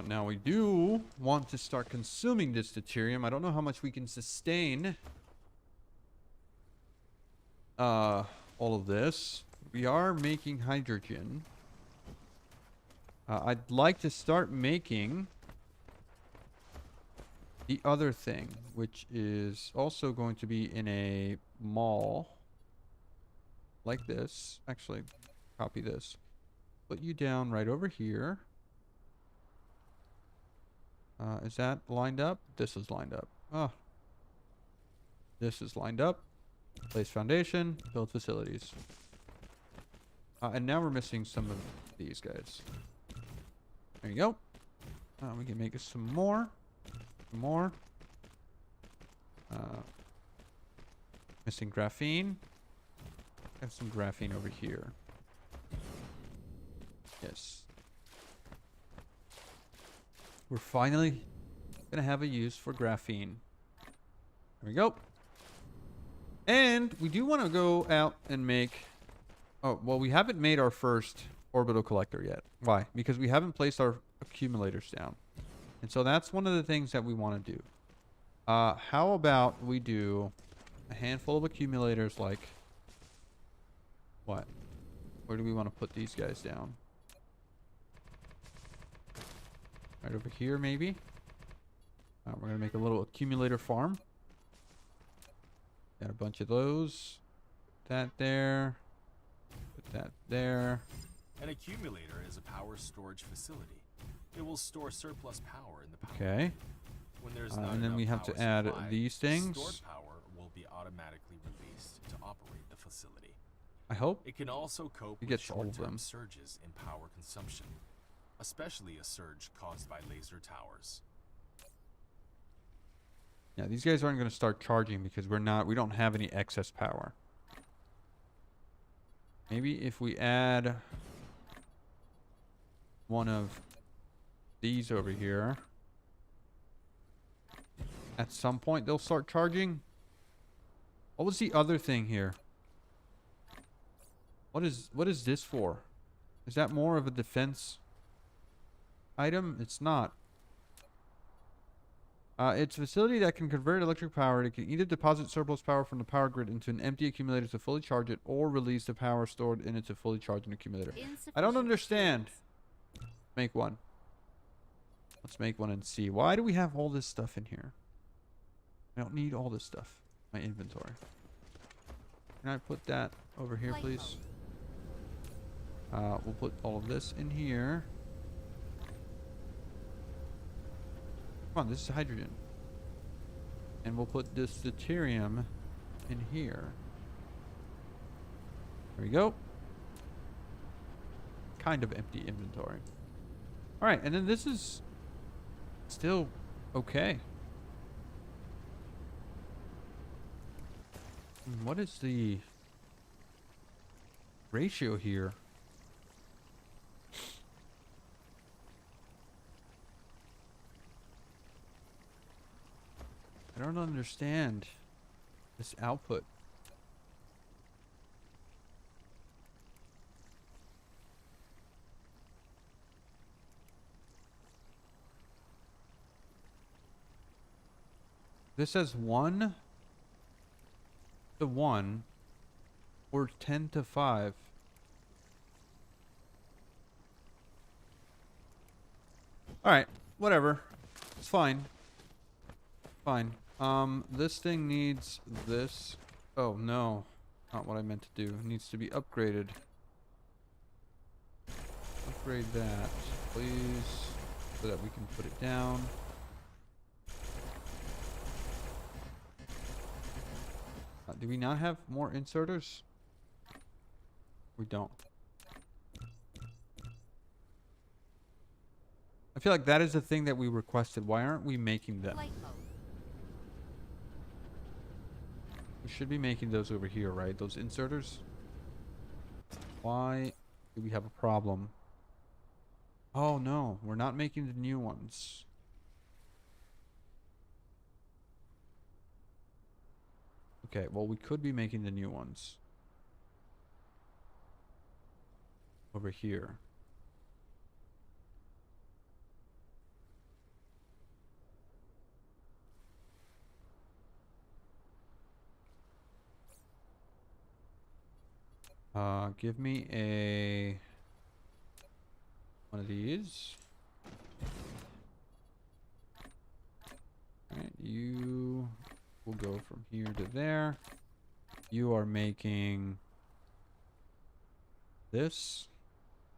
Now we do want to start consuming this deuterium. I don't know how much we can sustain all of this. We are making hydrogen. I'd like to start making the other thing, which is also going to be in a mall like this. Actually, copy this. Put you down right over here. Is that lined up? This is lined up. Oh. This is lined up. Place foundation. Build facilities. And now we're missing some of these guys. There you go. We can make us some more. Some more. Missing graphene. Have some graphene over here. Yes. We're finally gonna have a use for graphene. There we go. And we do want to go out and make... Oh, well, we haven't made our first orbital collector yet. Why? Because we haven't placed our accumulators down. And so that's one of the things that we want to do. How about we do a handful of accumulators like... What? Where do we want to put these guys down? Right over here, maybe? We're going to make a little accumulator farm. Got a bunch of those. Put that there. Put that there. An accumulator is a power storage facility. It will store surplus power in the power. Okay. When there's not and then enough we have power to add supply, these things. stored power will be automatically released to operate the facility. I hope. It can also cope with gets all of them. short-term surges in power consumption, especially a surge caused by laser towers. Yeah, these guys aren't going to start charging because we don't have any excess power. Maybe if we add one of these over here, at some point they'll start charging. What was the other thing here? What is this for? Is that more of a defense item? It's not. It's a facility that can convert electric power. It can either deposit surplus power from the power grid into an empty accumulator to fully charge it, or release the power stored in it to fully charge an accumulator. I don't understand. Make one. Let's make one and see. Why do we have all this stuff in here? I don't need all this stuff in my inventory. Can I put that over here, please? We'll put all of this in here. Come on, this is hydrogen. And we'll put this deuterium in here. There we go. Kind of empty inventory. Alright, and then this is still okay. What is the ratio here? I don't understand this output. This says 1 to 1 or 10 to 5. Alright, whatever. It's fine. Fine. This thing needs this. Oh, no. Not what I meant to do. It needs to be upgraded. Upgrade that, please, so that we can put it down. Do we not have more inserters? We don't. I feel like that is the thing that we requested. Why aren't we making them? Flight mode. We should be making those over here, right? Those inserters. Why do we have a problem? Oh no, we're not making the new ones. Okay, well, we could be making the new ones. Over here. Give me a one of these. Alright, you will go from here to there. You are making this,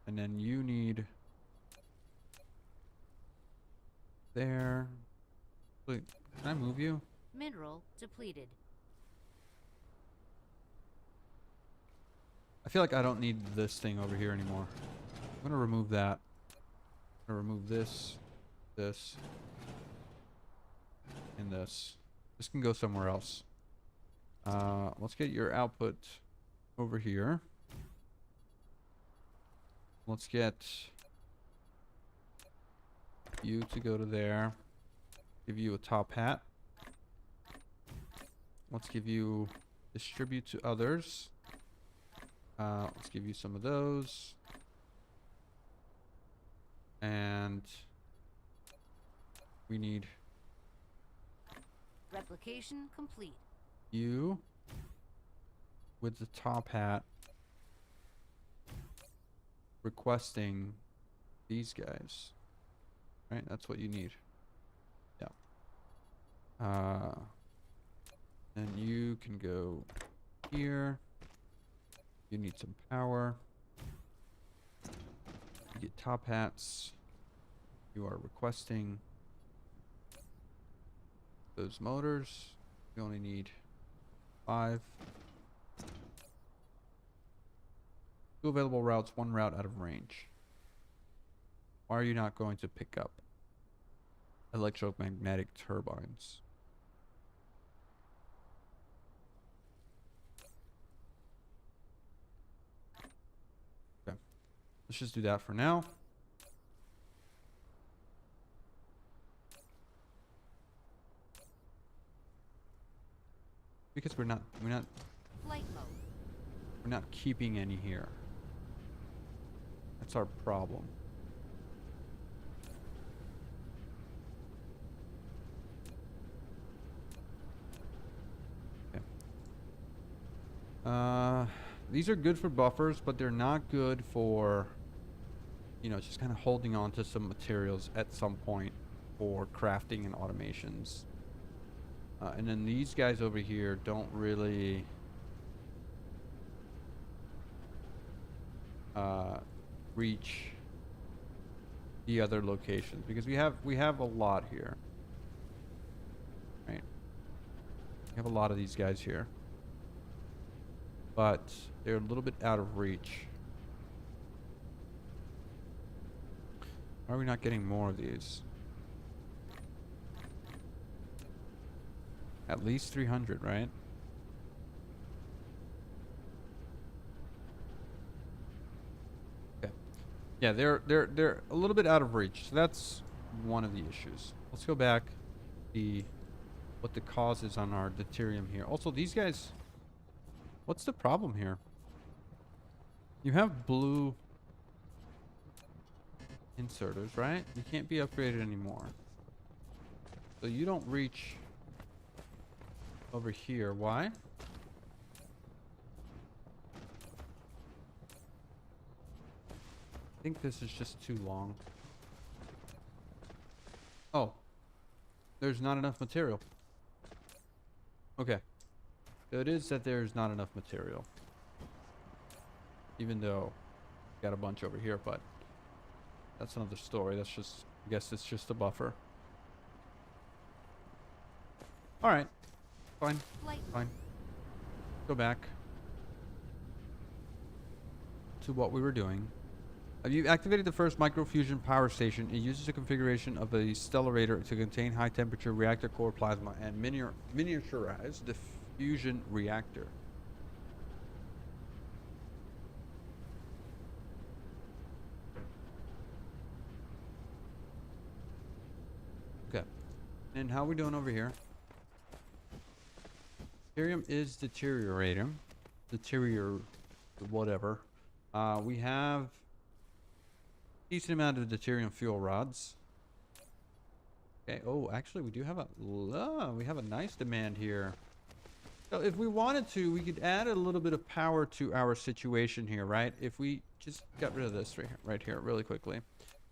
and then you need there. Wait, can I move you? Mineral depleted. I feel like I don't need this thing over here anymore. I'm gonna remove that. I'm gonna remove this, this, and this. This can go somewhere else. Let's get your output over here. Let's get you to go to there. Give you a top hat. Let's give you distribute to others. Let's give you some of those. And we need Replication complete. you with the top hat requesting these guys. Right? That's what you need. Yeah. And you can go here. You need some power. You get top hats. You are requesting those motors. You only need 5. 2 available routes, 1 route out of range. Why are you not going to pick up electromagnetic turbines? Let's just do that for now. Because we're not Flight mode. we're not keeping any here. That's our problem. Okay. These are good for buffers, but they're not good for, you know, just kind of holding on to some materials at some point for crafting and automations. And then these guys over here don't really reach the other locations because we have a lot here, right? We have a lot of these guys here, but they're a little bit out of reach. Why are we not getting more of these? At least 300, right? Okay. Yeah, they're a little bit out of reach. So that's one of the issues. Let's go back, see what the cause is on our deuterium here. Also, these guys, what's the problem here? You have blue inserters, right? You can't be upgraded anymore. So you don't reach over here. Why? I think this is just too long. Oh. There's not enough material. Okay. So it is that there's not enough material. Even though got a bunch over here, but that's another story. That's just, I guess it's just a buffer. Alright. Fine. Flight Fine. Go back to what we were doing. You activated the first microfusion power station. It uses a configuration of a stellarator to contain high temperature reactor core plasma and miniaturized the fusion reactor. Okay. And how are we doing over here? Deuterium is deteriorating. Whatever. We have decent amount of deuterium fuel rods. Okay. Oh, actually, we do have a nice demand here. So if we wanted to, we could add a little bit of power to our situation here, right? If we just got rid of this right here, really quickly,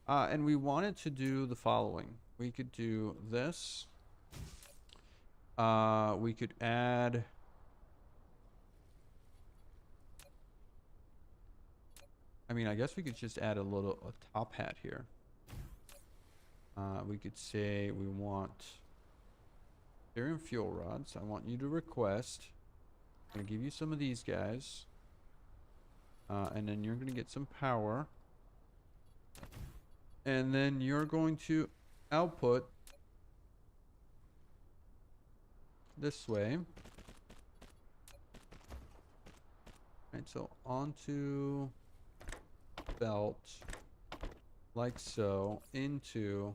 and we wanted to do the following, we could do this. We could add. I mean, I guess we could just add a top hat here. We could say we want deuterium fuel rods. I want you to request. I'm gonna give you some of these guys, and then you're gonna get some power, and then you're going to output this way. Right, so onto belt like so, into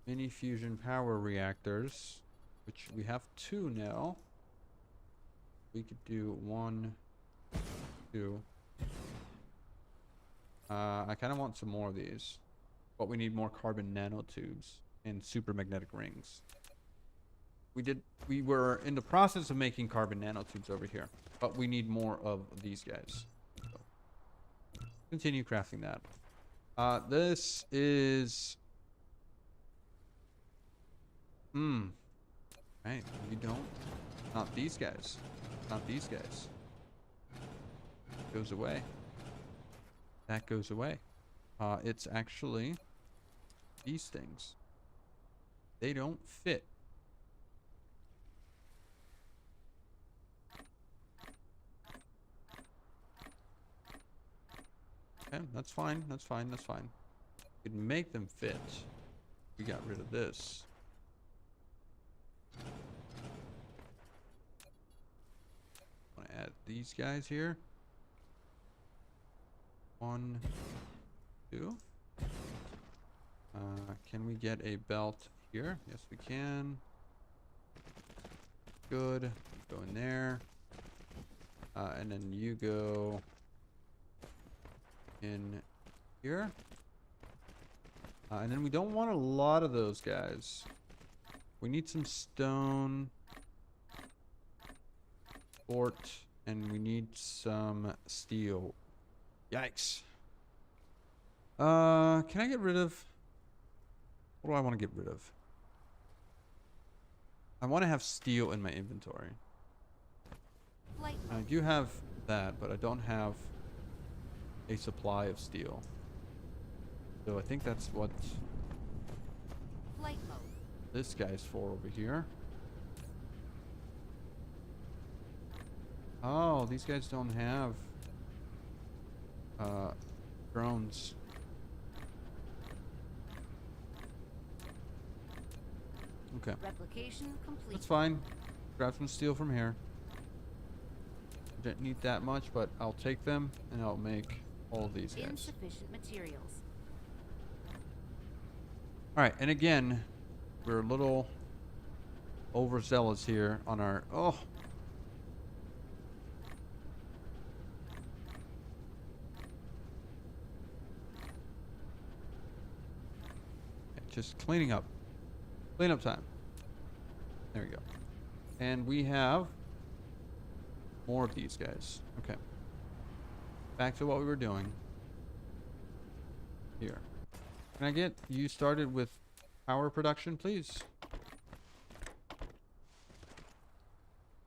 mini fusion power reactors, which we have 2 now. We could do 1, 2. I kind of want some more of these, but we need more carbon nanotubes and supermagnetic rings. We were in the process of making carbon nanotubes over here, but we need more of these guys. So, continue crafting that. This is right, you don't. Not these guys. Not these guys. Goes away. That goes away. It's actually these things. They don't fit. Okay, that's fine. That's fine. That's fine. We can make them fit. We got rid of this. Want to add these guys here. 1, 2. Can we get a belt here? Yes, we can. Good. Go in there. And then you go in here. And then we don't want a lot of those guys. We need some stone, fort, and we need some steel. Yikes. Can I get rid of... What do I want to get rid of? I want to have steel in my inventory. I do have that, but I don't have a supply of steel. So I think that's what Flight mode. this guy's for over here. Oh, these guys don't have drones. Okay. Replication complete. That's fine. Grab some steel from here. Don't need that much, but I'll take them and I'll make all of these guys. Insufficient materials. Alright, and again, we're a little overzealous here on our... Oh! Just cleaning up. Cleanup time. There we go. And we have more of these guys. Okay. Back to what we were doing. Here. Can I get you started with power production, please?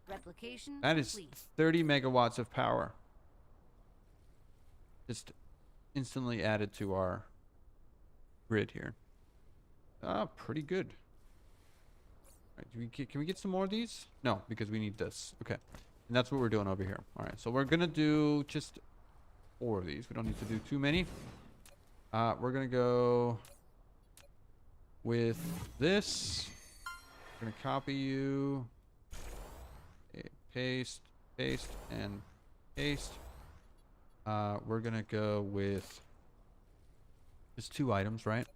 Replication That is complete. 30 megawatts of power. Just instantly added to our grid here. Ah, pretty good. All right, can we get some more of these? No, because we need this. Okay. And that's what we're doing over here. All right, so we're going to do just 4 of these. We don't need to do too many. We're going to go with this. We're going to copy you. Okay, paste, paste, and paste. We're going to go with just 2 items, right?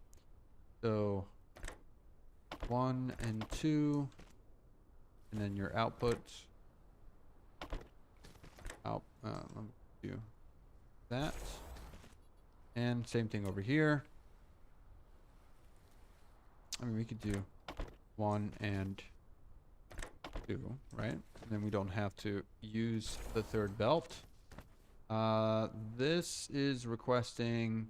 So 1 and 2. And then your output. Let me do that. And same thing over here. I mean, we could do 1 and 2, right? And then we don't have to use the 3rd belt. This is requesting...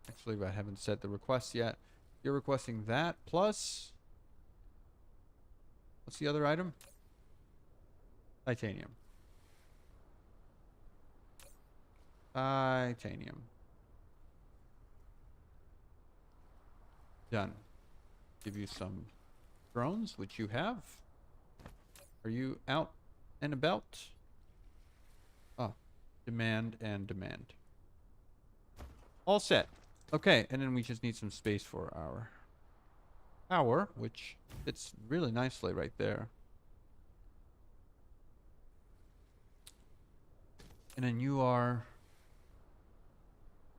Actually, I haven't set the request yet. You're requesting that plus... What's the other item? Titanium. Titanium. Done. Give you some drones, which you have. Are you out and about? Oh, demand and demand. All set. Okay, and then we just need some space for our power, which fits really nicely right there. And then you are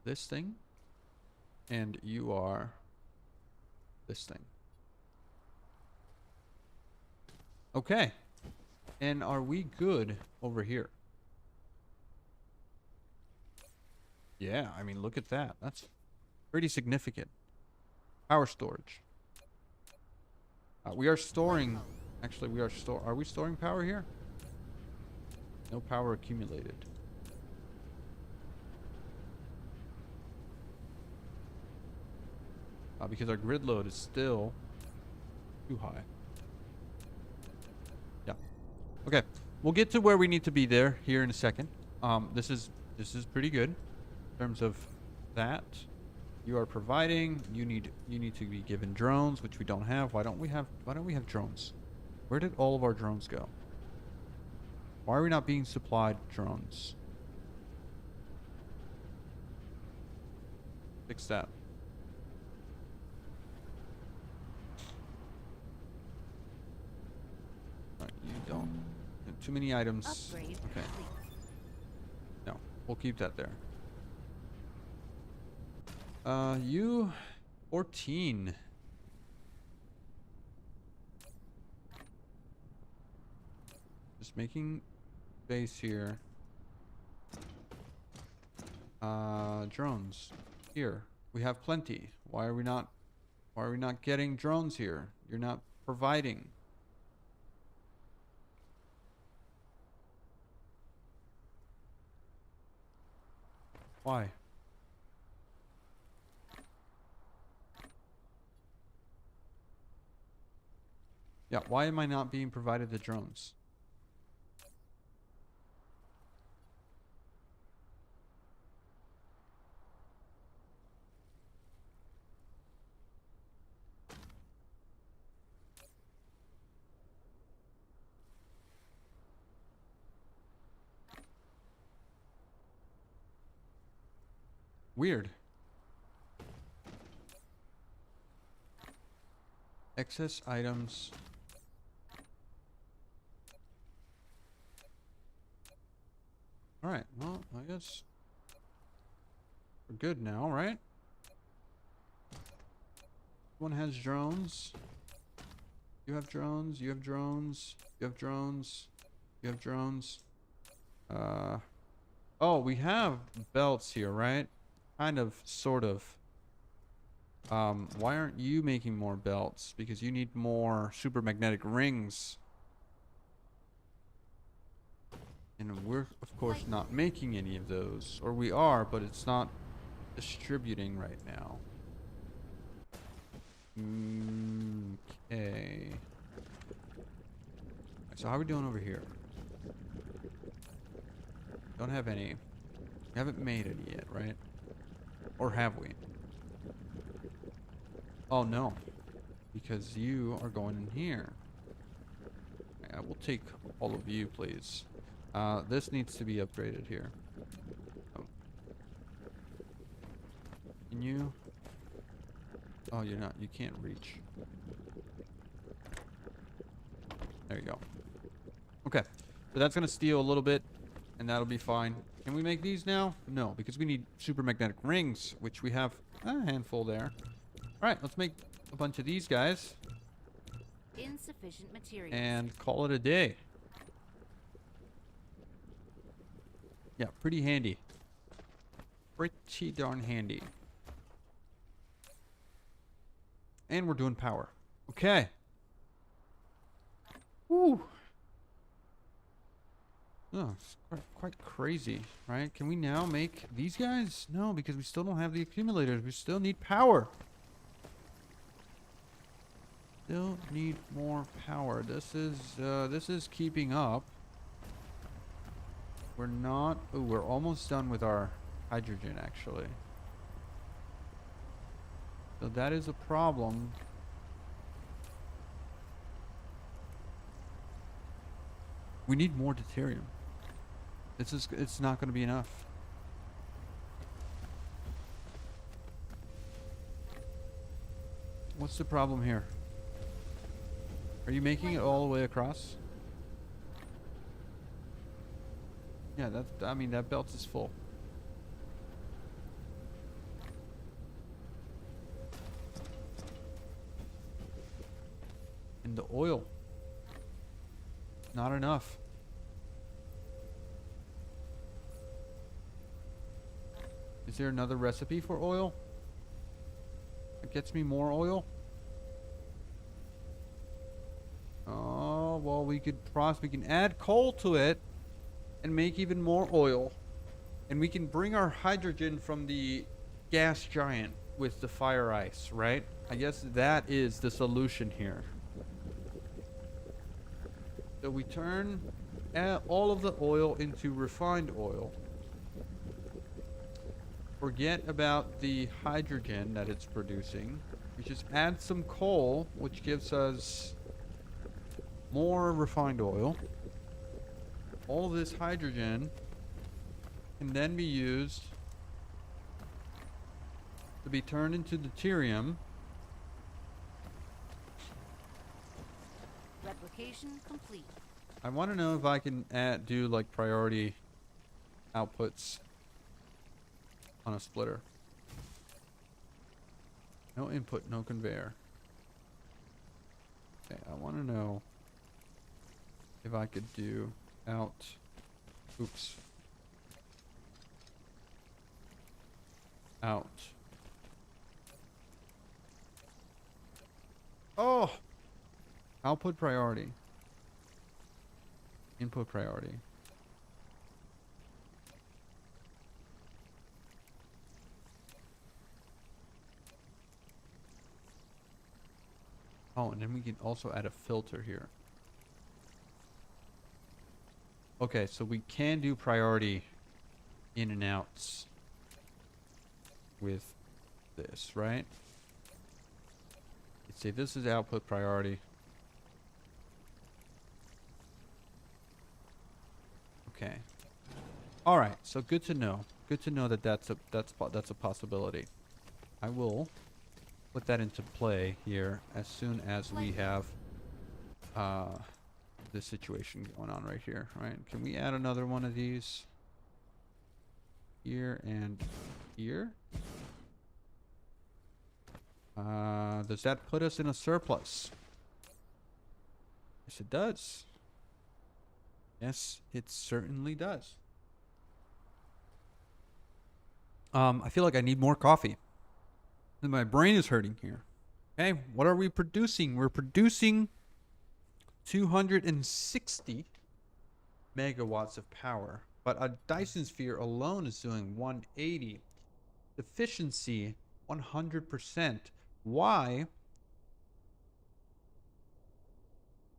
this thing, and you are this thing. Okay. And are we good over here? Yeah, I mean, look at that. That's pretty significant. Power storage. We are storing... Actually, we are Are we storing power here? No power accumulated. Because our grid load is still too high. Yeah. Okay. We'll get to where we need to be there here in a second. This is pretty good in terms of that. You are providing. You need to be given drones, which we don't have. Why don't we have drones? Where did all of our drones go? Why are we not being supplied drones? Fix that. You don't. Too many items. Upgrade Okay. complete. No, we'll keep that there. You 14. Just making space here. Drones. Here. We have plenty. Why are we not getting drones here? You're not providing. Why? Yeah, why am I not being provided the drones? Weird. Excess items. Alright, well, I guess we're good now, right? One has drones. You have drones, you have drones, you have drones, you have drones. Oh, we have belts here, right? Kind of, sort of. Why aren't you making more belts? Because you need more super magnetic rings. And we're, of course, not making any of those. Or we are, but it's not distributing right now. Okay. So how are we doing over here? Don't have any. We haven't made any yet, right? Or have we? Oh, no. Because you are going in here. I will take all of you, please. This needs to be upgraded here. Oh. Can you? Oh, you're not. You can't reach. There you go. Okay. So that's going to steal a little bit, and that'll be fine. Can we make these now? No, because we need super magnetic rings, which we have a handful there. All right, let's make a bunch of these guys. Insufficient materials. And call it a day. Yeah, pretty handy. Pretty darn handy. And we're doing power. Okay. Woo. Oh, it's quite crazy, right? Can we now make these guys? No, because we still don't have the accumulators. We still need power. Still need more power. This is keeping up. We're not. Oh, we're almost done with our hydrogen, actually. So that is a problem. We need more deuterium. It's not going to be enough. What's the problem here? Are you making it all the way across? Yeah, I mean, that belt is full. And the oil. Not enough. Is there another recipe for oil? It gets me more oil? Oh, well, we can add coal to it and make even more oil. And we can bring our hydrogen from the gas giant with the fire ice, right? I guess that is the solution here. So we turn all of the oil into refined oil. Forget about the hydrogen that it's producing. We just add some coal, which gives us more refined oil. All of this hydrogen can then be used to be turned into deuterium. Replication complete. I want to know if I can do like priority outputs on a splitter. No input, no conveyor. Okay, I want to know if I could do out. Oops. Out. Oh! Output priority. Input priority. Oh, and then we can also add a filter here. Okay, so we can do priority in and outs with this, right? Let's say this is output priority. Okay. All right. So good to know. Good to know that that's a possibility. I will put that into play here as soon as we have this situation going on right here. All right. Can we add another one of these here and here? Does that put us in a surplus? Yes, it does. Yes, it certainly does. I feel like I need more coffee. And my brain is hurting here. Okay, what are we producing? We're producing 260 megawatts of power. But a Dyson sphere alone is doing 180. Efficiency 100%. Why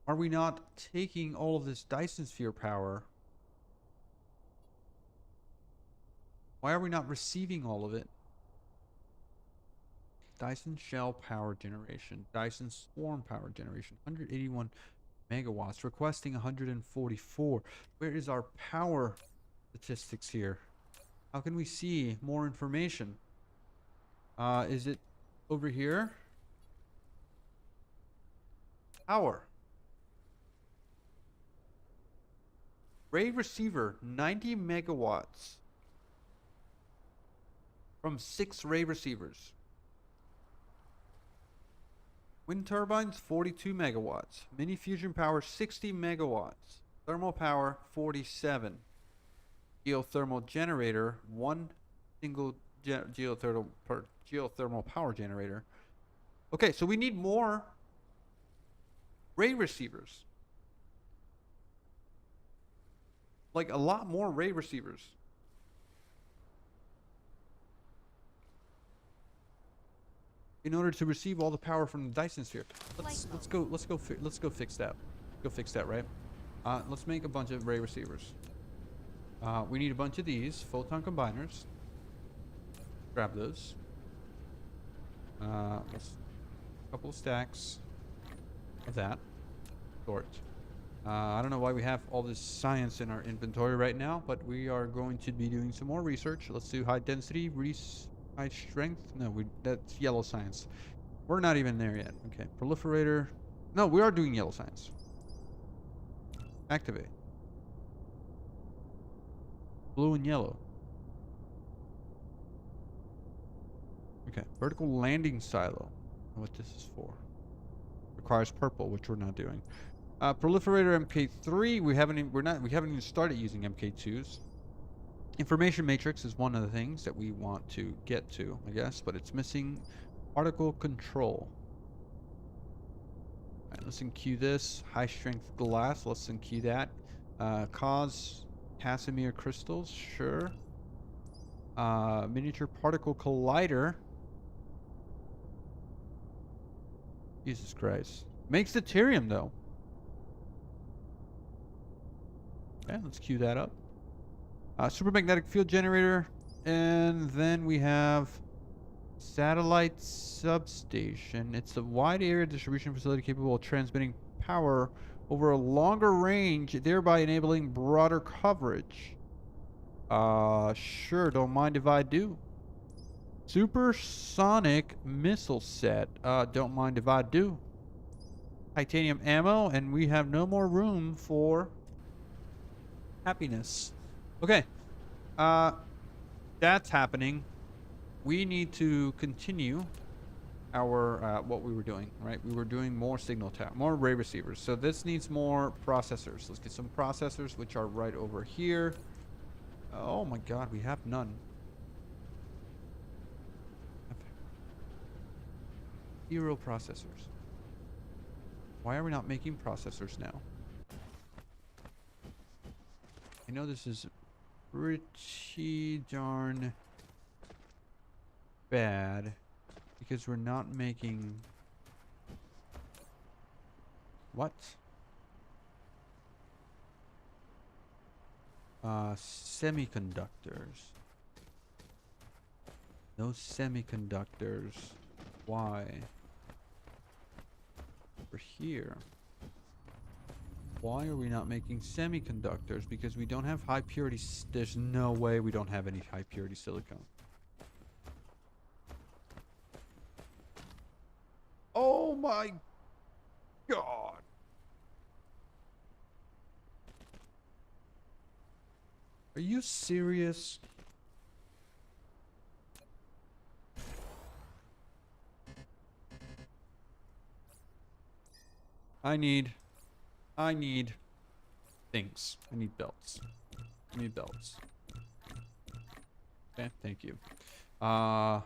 are we not taking all of this Dyson sphere power? Why are we not receiving all of it? Dyson shell power generation. Dyson swarm power generation. 181 megawatts. Requesting 144. Where is our power statistics here? How can we see more information? Is it over here? Power. Ray receiver, 90 megawatts. From 6 ray receivers. Wind turbines, 42 megawatts. Mini fusion power, 60 megawatts. Thermal power, 47. Geothermal generator, 1 single geothermal power generator. Okay, so we need more ray receivers. Like a lot more ray receivers. In order to receive all the power from the Dyson sphere. Let's go fix that. Go fix that, right? Let's make a bunch of ray receivers. We need a bunch of these photon combiners. Grab those. Let's a couple of stacks of that sort. I don't know why we have all this science in our inventory right now, but we are going to be doing some more research. Let's do high density, high strength. No, that's yellow science. We're not even there yet. Okay, proliferator. No, we are doing yellow science. Activate. Blue and yellow. Okay, vertical landing silo. I don't know what this is for. Requires purple, which we're not doing. Proliferator MK3. We haven't even started using MK2s. Information matrix is one of the things that we want to get to, I guess, but it's missing particle control. Alright, let's enqueue this. High strength glass. Let's enqueue that. Cause Casimir crystals. Sure. Miniature particle collider. Jesus Christ. Makes deuterium though. Okay, let's queue that up. Supermagnetic field generator. And then we have satellite substation. It's a wide area distribution facility capable of transmitting power over a longer range, thereby enabling broader coverage. Sure, don't mind if I do. Supersonic missile set. Don't mind if I do. Titanium ammo, and we have no more room for happiness. Okay. That's happening. We need to continue our what we were doing, right? We were doing more signal tower, more ray receivers. So this needs more processors. Let's get some processors, which are right over here. Oh my god, we have none. 0 processors. Why are we not making processors now? I know this is pretty darn bad because we're not making what? Semiconductors. No semiconductors. Why? Over here. Why are we not making semiconductors? Because we don't have high purity. There's no way we don't have any high purity silicon. Oh my god. Are you serious? I need things. I need belts. I need belts. Okay, thank you. We'll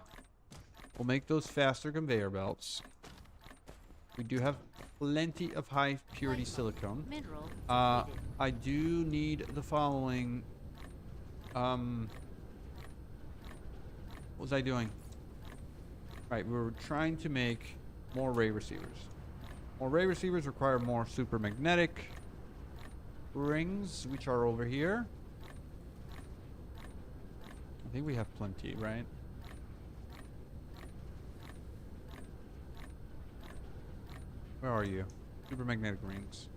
make those faster conveyor belts. We do have plenty of high purity silicone. Mineral I do need the following. What was I doing? Right, we were trying to make more ray receivers. More ray receivers require more super magnetic rings, which are over here. I think we have plenty, right? Where are you? Super magnetic rings.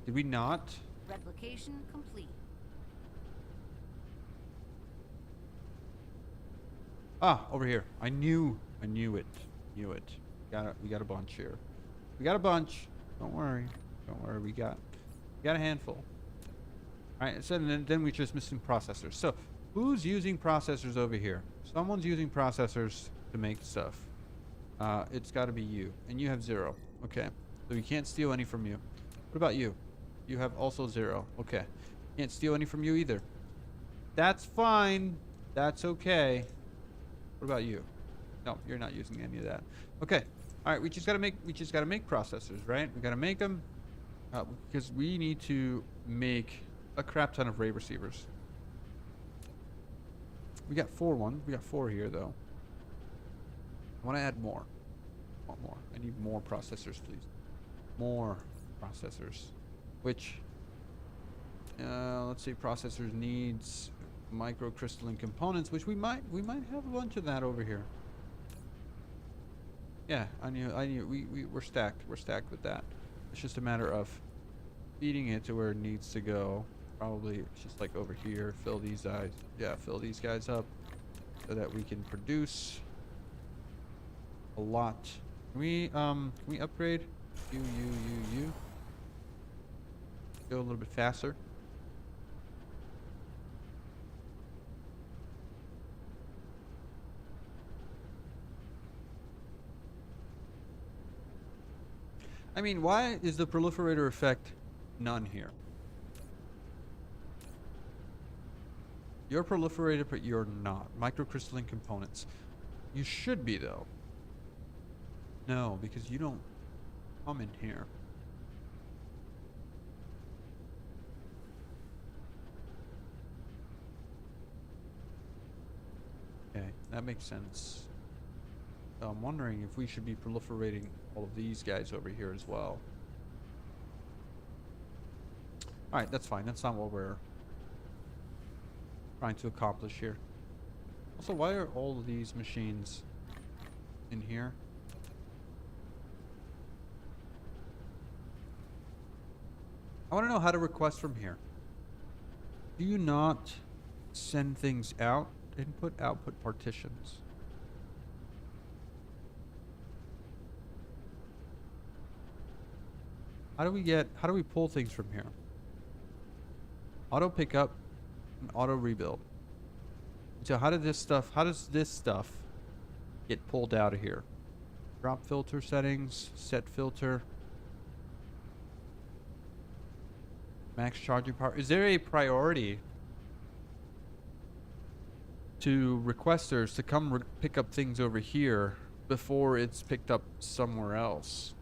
Did we not? Replication complete. Ah, over here. I knew it. Knew it. We got a bunch here. We got a bunch. Don't worry. We got a handful. All right. So then we're just missing processors. So who's using processors over here? Someone's using processors to make stuff. It's got to be you, and you have 0. Okay. So we can't steal any from you. What about you? You have also 0. Okay. Can't steal any from you either. That's fine. That's okay. What about you? No, you're not using any of that. Okay. All right. We just gotta make processors, right? We gotta make them because we need to make a crap ton of ray receivers. We got 4 We got 4 here though. I want to add more. I want more. I need more processors, please. More processors. Which, let's say processors needs microcrystalline components, which we might have a bunch of that over here. Yeah, I knew. We're stacked. We're stacked with that. It's just a matter of feeding it to where it needs to go. Probably just like over here. Fill these guys. Yeah, fill these guys up so that we can produce a lot. Can we upgrade? You. Go a little bit faster. I mean, why is the proliferator effect none here? You're proliferated, but you're not. Microcrystalline components. You should be, though. No, because you don't come in here. Okay, that makes sense. So I'm wondering if we should be proliferating all of these guys over here as well. Alright, that's fine. That's not what we're trying to accomplish here. Also, why are all of these machines in here? I want to know how to request from here. Do you not send things out? Input, output partitions. How do we pull things from here? Auto pickup and auto rebuild. So how does this stuff get pulled out of here? Drop filter settings, set filter. Max charging power. Is there a priority to requesters to come pick up things over here before it's picked up somewhere else?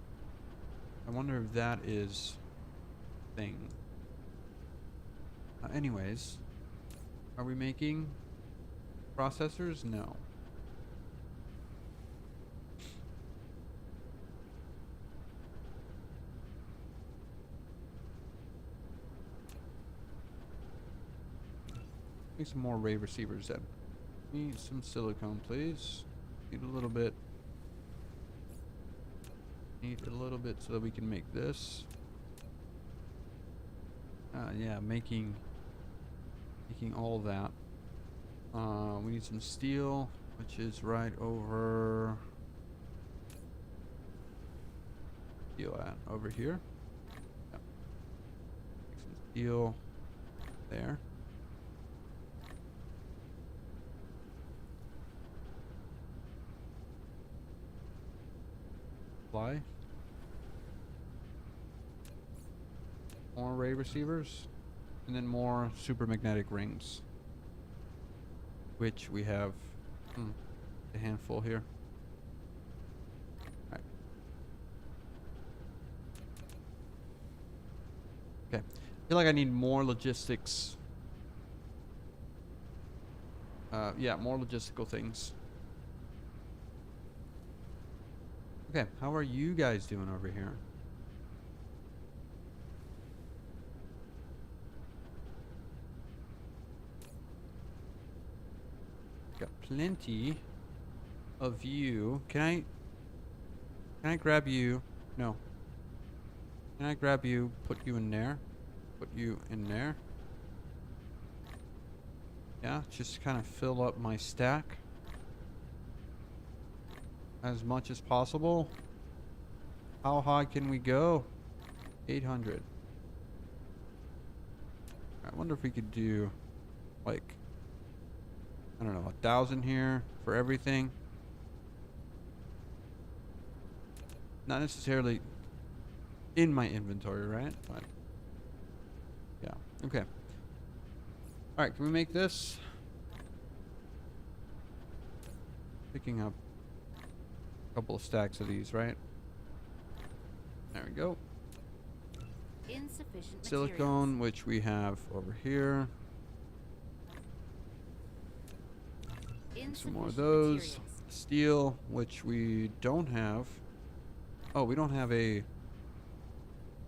I wonder if that is a thing. Anyways, are we making processors? No. Make some more ray receivers then. Need some silicone, please. Need a little bit. Need a little bit so that we can make this. Yeah, making all that. We need some steel, which is right over. Steel at over here. Yeah. Make some steel there. Fly. More ray receivers, and then more super magnetic rings, which we have a handful here. All right. Okay. I feel like I need more logistics. Yeah, more logistical things. Okay, how are you guys doing over here? Got plenty of you. Can I grab you? No. Can I grab you, put you in there? Put you in there. Yeah, just kind of fill up my stack as much as possible. How high can we go? 800. I wonder if we could do like, I don't know, 1,000 here for everything. Not necessarily in my inventory, right? But yeah, okay. All right, can we make this? Picking up a couple of stacks of these, right? There we go. Insufficient Silicone, which we have over here. Some more of those. Materials. Steel, which we don't have. Oh, we don't have a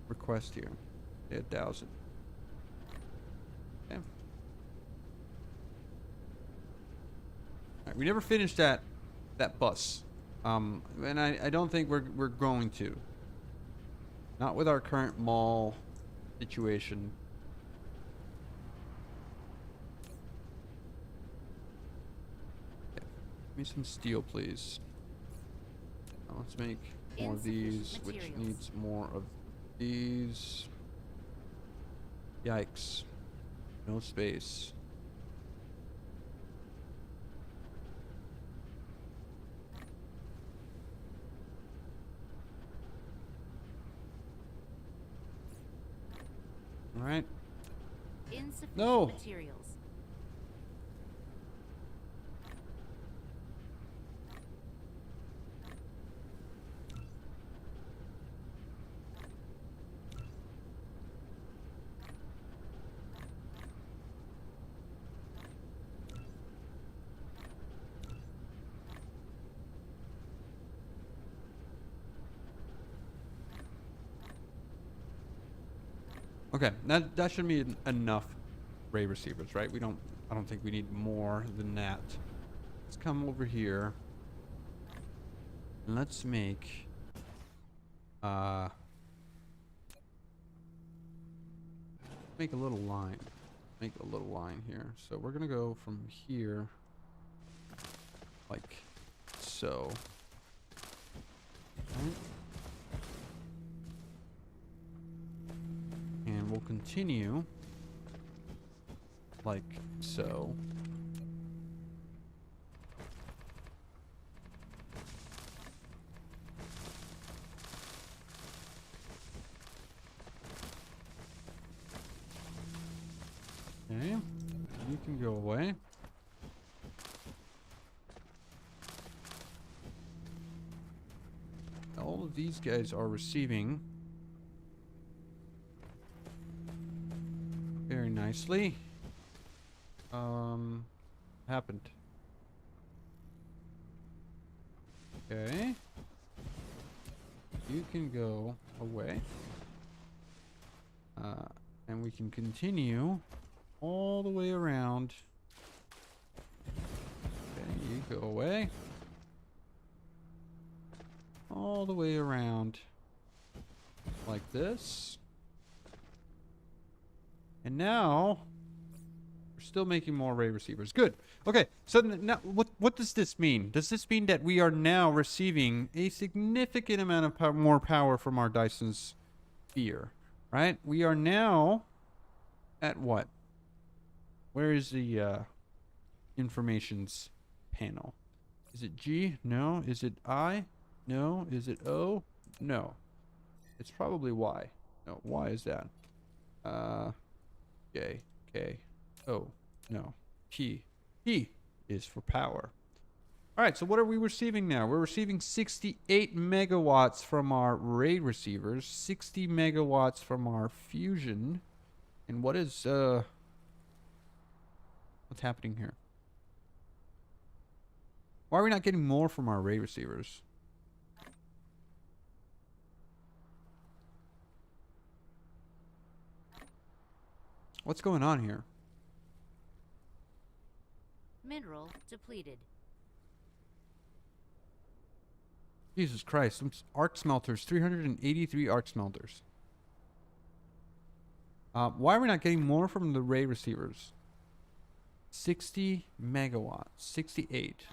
request here. 1,000. Okay. Alright, we never finished that bus. And I don't think we're going to. Not with our current mall situation. Okay. Give me some steel, please. Now let's make more of these, which materials. needs more of these. Yikes. No space. All right. Insufficient No. materials. Okay, that should be enough ray receivers, right? I don't think we need more than that. Let's come over here. And let's make make a little line. Make a little line here. So we're gonna go from here like so. Right? And we'll continue like so. Okay, you can go away. All of these guys are receiving very nicely. Happened. Okay. You can go away. And we can continue all the way around. Okay, you go away. All the way around like this. And now we're still making more ray receivers. Good. Okay, so now what does this mean? Does this mean that we are now receiving a significant amount of more power from our Dyson sphere, right? We are now at what? Where is the informations panel? Is it G? No. Is it I? No. Is it O? No. It's probably Y. No, Y is that. J, K, O. No. P. P is for power. All right, so what are we receiving now? We're receiving 68 megawatts from our ray receivers, 60 megawatts from our fusion. And what is what's happening here? Why are we not getting more from our ray receivers? What's going on here? Mineral depleted. Jesus Christ, some arc smelters, 383 arc smelters. Why are we not getting more from the ray receivers? 60 megawatts, 68.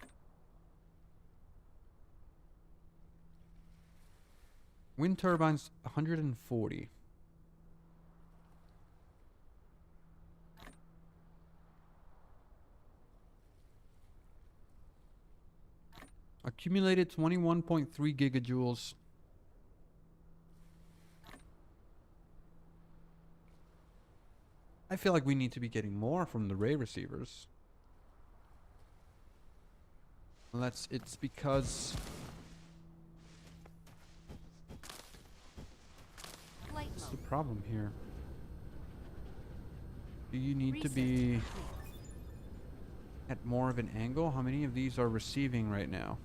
Wind turbines, 140. Accumulated 21.3 gigajoules. I feel like we need to be getting more from the ray receivers. Unless it's because Flight what's the mode. problem here? Do you need to Reset be complete. at more of an angle? How many of these are receiving right now?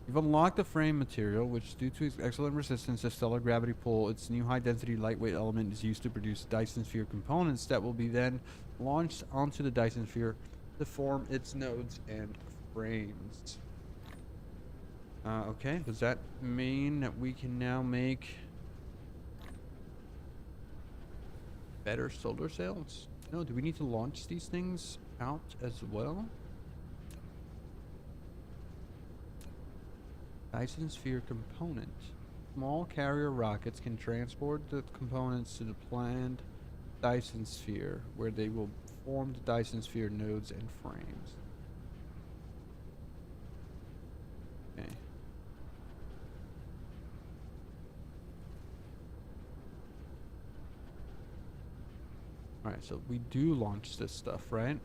You've unlocked the frame material, which due to its excellent resistance to stellar gravity pull, its new high-density lightweight element is used to produce Dyson sphere components that will be then launched onto the Dyson sphere to form its nodes and frames. Okay, does that mean that we can now make better solar sails? No, do we need to launch these things out as well? Dyson sphere component. Small carrier rockets can transport the components to the planned Dyson sphere, where they will form the Dyson sphere nodes and frames. Okay. Alright, so we do launch this stuff, right?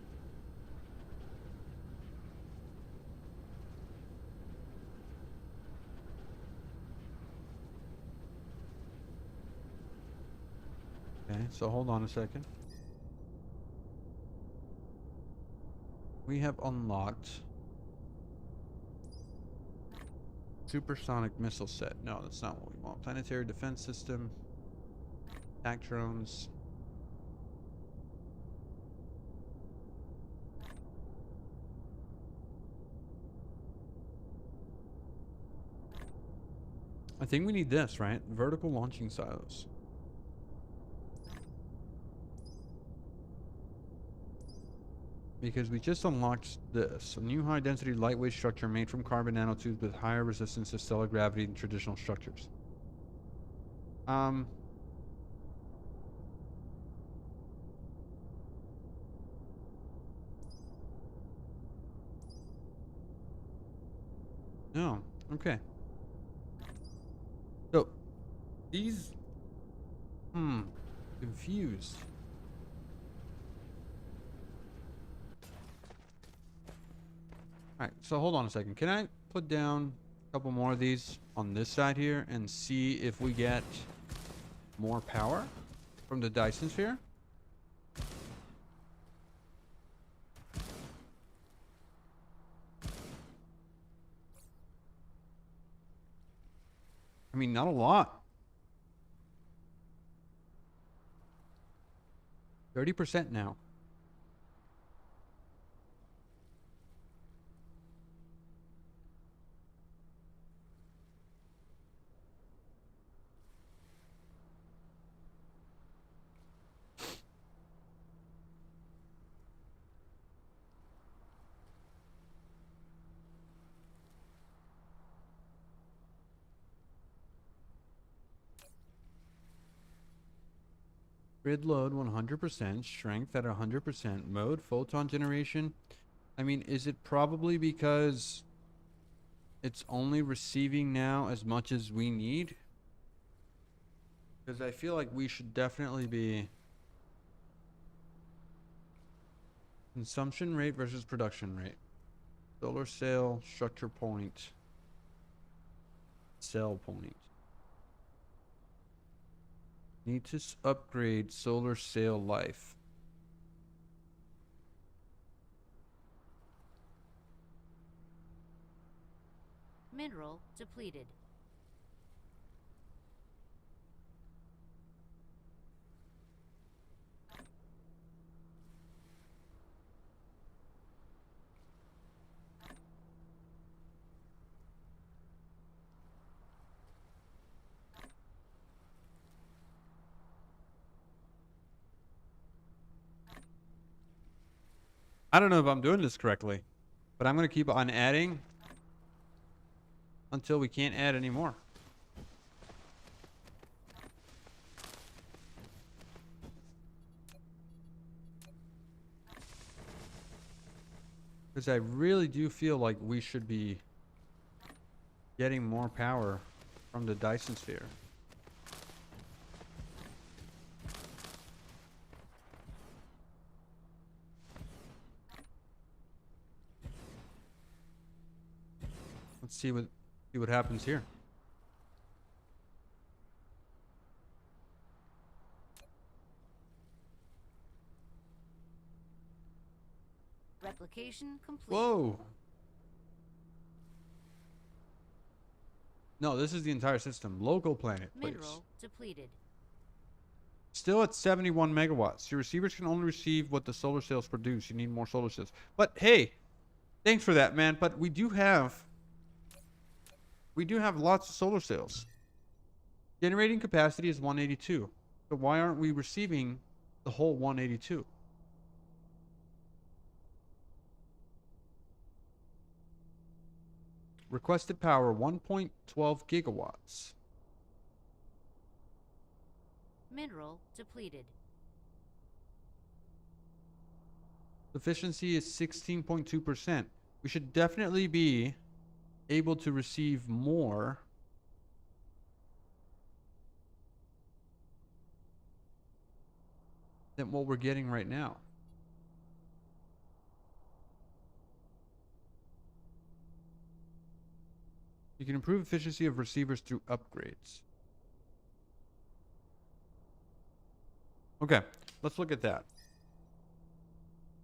Okay, so hold on a second. We have unlocked supersonic missile set. No, that's not what we want. Planetary defense system. Attack drones. I think we need this, right? Vertical launching silos. Because we just unlocked this. A new high-density lightweight structure made from carbon nanotubes with higher resistance to stellar gravity than traditional structures. No. Okay. So, these... Confused. Alright, so hold on a second. Can I put down a couple more of these on this side here and see if we get more power from the Dyson sphere? I mean, not a lot. 30% now. Grid load 100%, strength at 100%, mode photon generation. I mean, is it probably because it's only receiving now as much as we need? Because I feel like we should definitely be consumption rate versus production rate. Solar cell, structure point, cell point. Need to upgrade solar sail life. Mineral depleted. I don't know if I'm doing this correctly, but I'm going to keep on adding until we can't add anymore. Because I really do feel like we should be getting more power from the Dyson sphere. Let's see what happens here. Replication complete. Whoa. No, this is the entire system. Local planet, please. Mineral depleted. Still at 71 megawatts. Your receivers can only receive what the solar cells produce. You need more solar cells. But hey, thanks for that, man. But we do have lots of solar cells. Generating capacity is 182. So why aren't we receiving the whole 182? Requested power 1.12 gigawatts. Mineral depleted. Efficiency is 16.2%. We should definitely be able to receive more than what we're getting right now. You can improve efficiency of receivers through upgrades. Okay, let's look at that.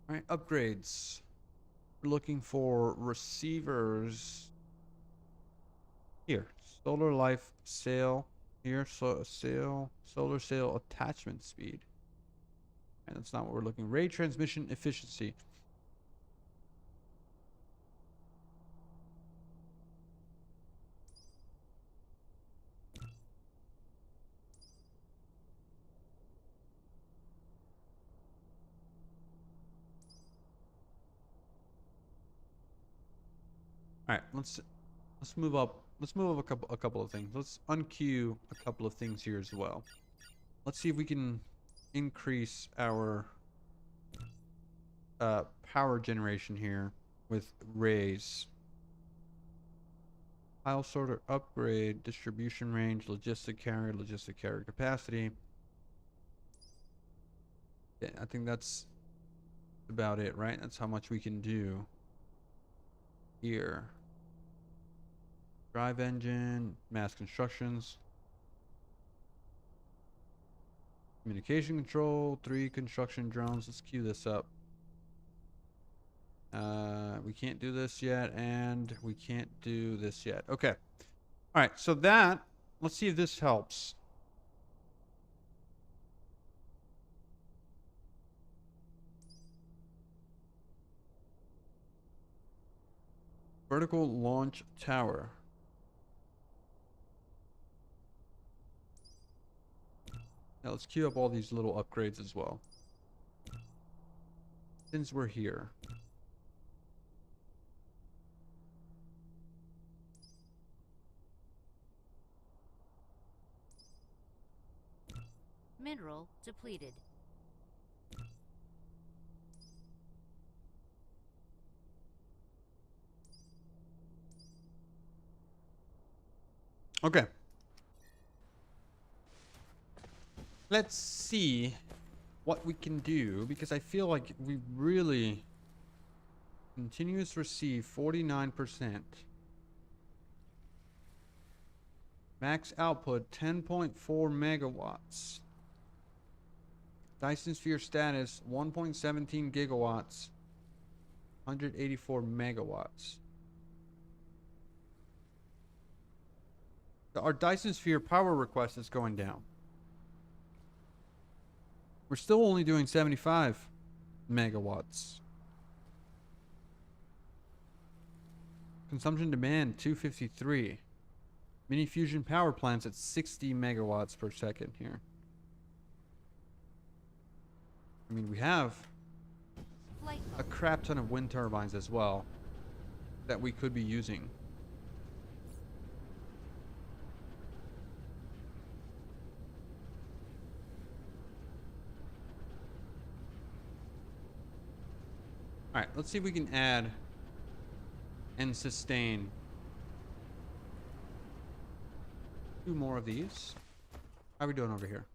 All right, upgrades. We're looking for receivers. Here, solar life sail. Here, so solar sail attachment speed. And that's not what we're looking. Ray transmission efficiency. All right, let's move up. Let's move up a couple of things. Let's unqueue a couple of things here as well. Let's see if we can increase our power generation here with rays. Pile sorter upgrade, distribution range, logistic carrier capacity. Yeah, I think that's about it, right? That's how much we can do here. Drive engine, mass constructions. Communication control, 3 construction drones. Let's queue this up. We can't do this yet, and we can't do this yet. Okay. All right, so that, let's see if this helps. Vertical launch tower. Now let's queue up all these little upgrades as well. Since we're here. Mineral depleted. Okay. Let's see what we can do, because I feel like we really Continuous receive 49%. Max output 10.4 megawatts. Dyson Sphere status 1.17 gigawatts. 184 megawatts. Our Dyson Sphere power request is going down. We're still only doing 75 megawatts. Consumption demand 253. Mini fusion power plants at 60 megawatts per second here. I mean, we have Flight a mode. crap ton of wind turbines as well that we could be using. Alright, let's see if we can add and sustain 2 more of these. How are we doing over here?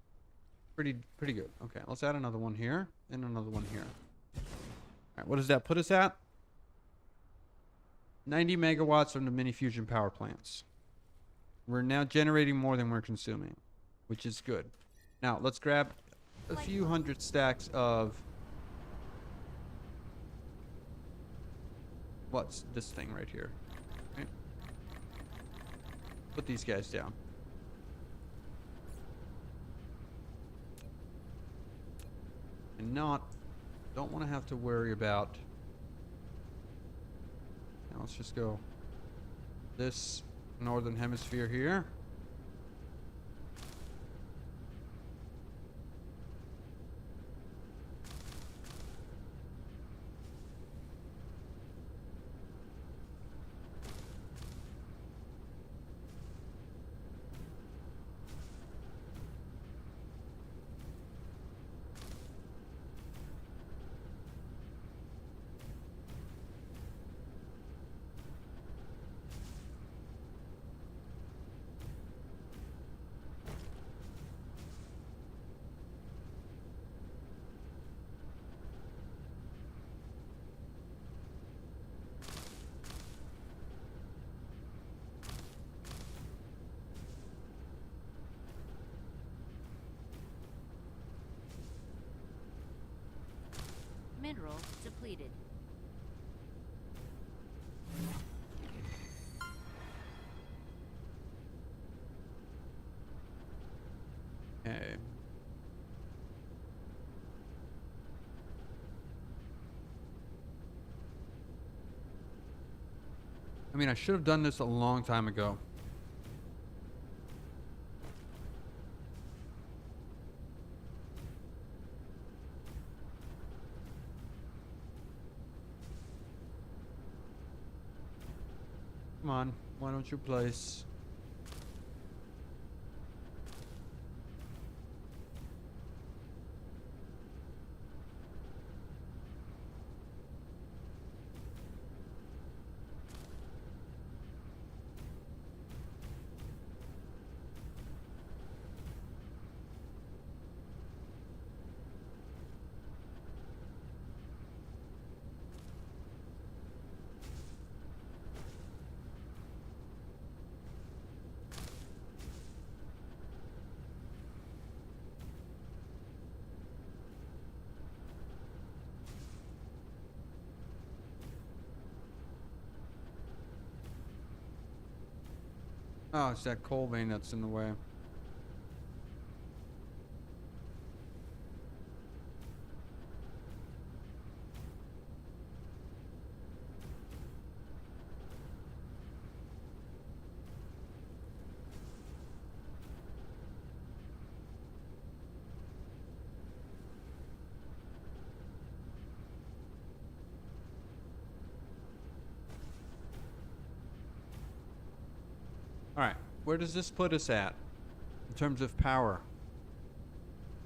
Pretty good. Okay, let's add another one here and another one here. Alright, what does that put us at? 90 megawatts from the mini fusion power plants. We're now generating more than we're consuming, which is good. Now, let's grab a few hundred stacks of... What's this thing right here? Okay. Put these guys down. And don't want to have to worry about... Now let's just go this northern hemisphere here. Mineral depleted. Okay. I mean, I should have done this a long time ago. Come on, why don't you place? Oh, it's that coal vein that's in the way. Alright, where does this put us at in terms of power?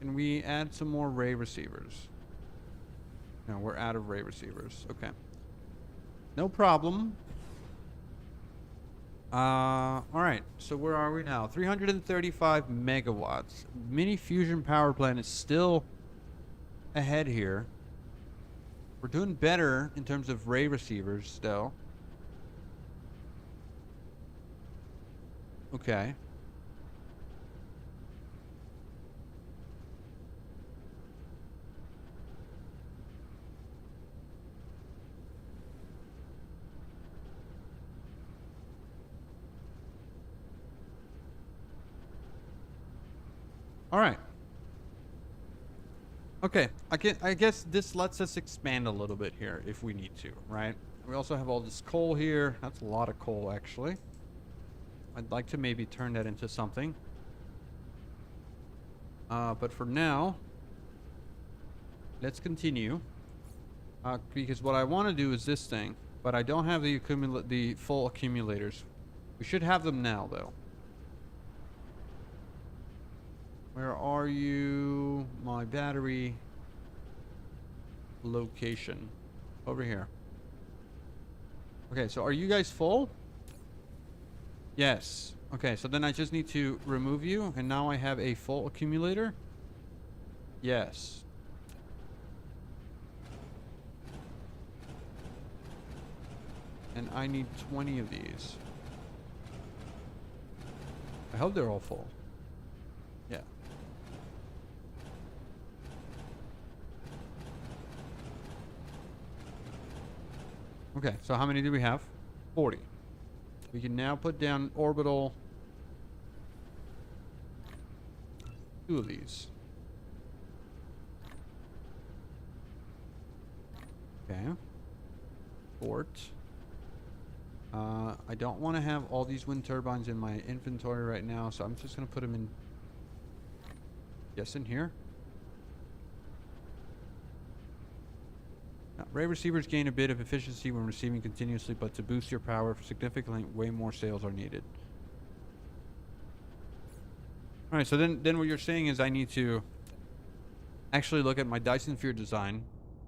Can we add some more ray receivers? No, we're out of ray receivers. Okay. No problem. Alright, so where are we now? 335 megawatts. Mini fusion power plant is still ahead here. We're doing better in terms of ray receivers still. Okay. All right. Okay, I guess this lets us expand a little bit here if we need to, right? We also have all this coal here. That's a lot of coal, actually. I'd like to maybe turn that into something. But for now, let's continue. Because what I want to do is this thing, but I don't have the full accumulators. We should have them now, though. Where are you? My battery location. Over here. Okay, so are you guys full? Yes. Okay, so then I just need to remove you, and now I have a full accumulator? Yes. And I need 20 of these. I hope they're all full. Yeah. Okay, so how many do we have? 40. We can now put down orbital 2 of these. Okay. Port. I don't want to have all these wind turbines in my inventory right now, so I'm just going to put them in. Yes, in here. Now, ray receivers gain a bit of efficiency when receiving continuously, but to boost your power significantly, way more sails are needed. All right, so then what you're saying is I need to actually look at my Dyson Sphere design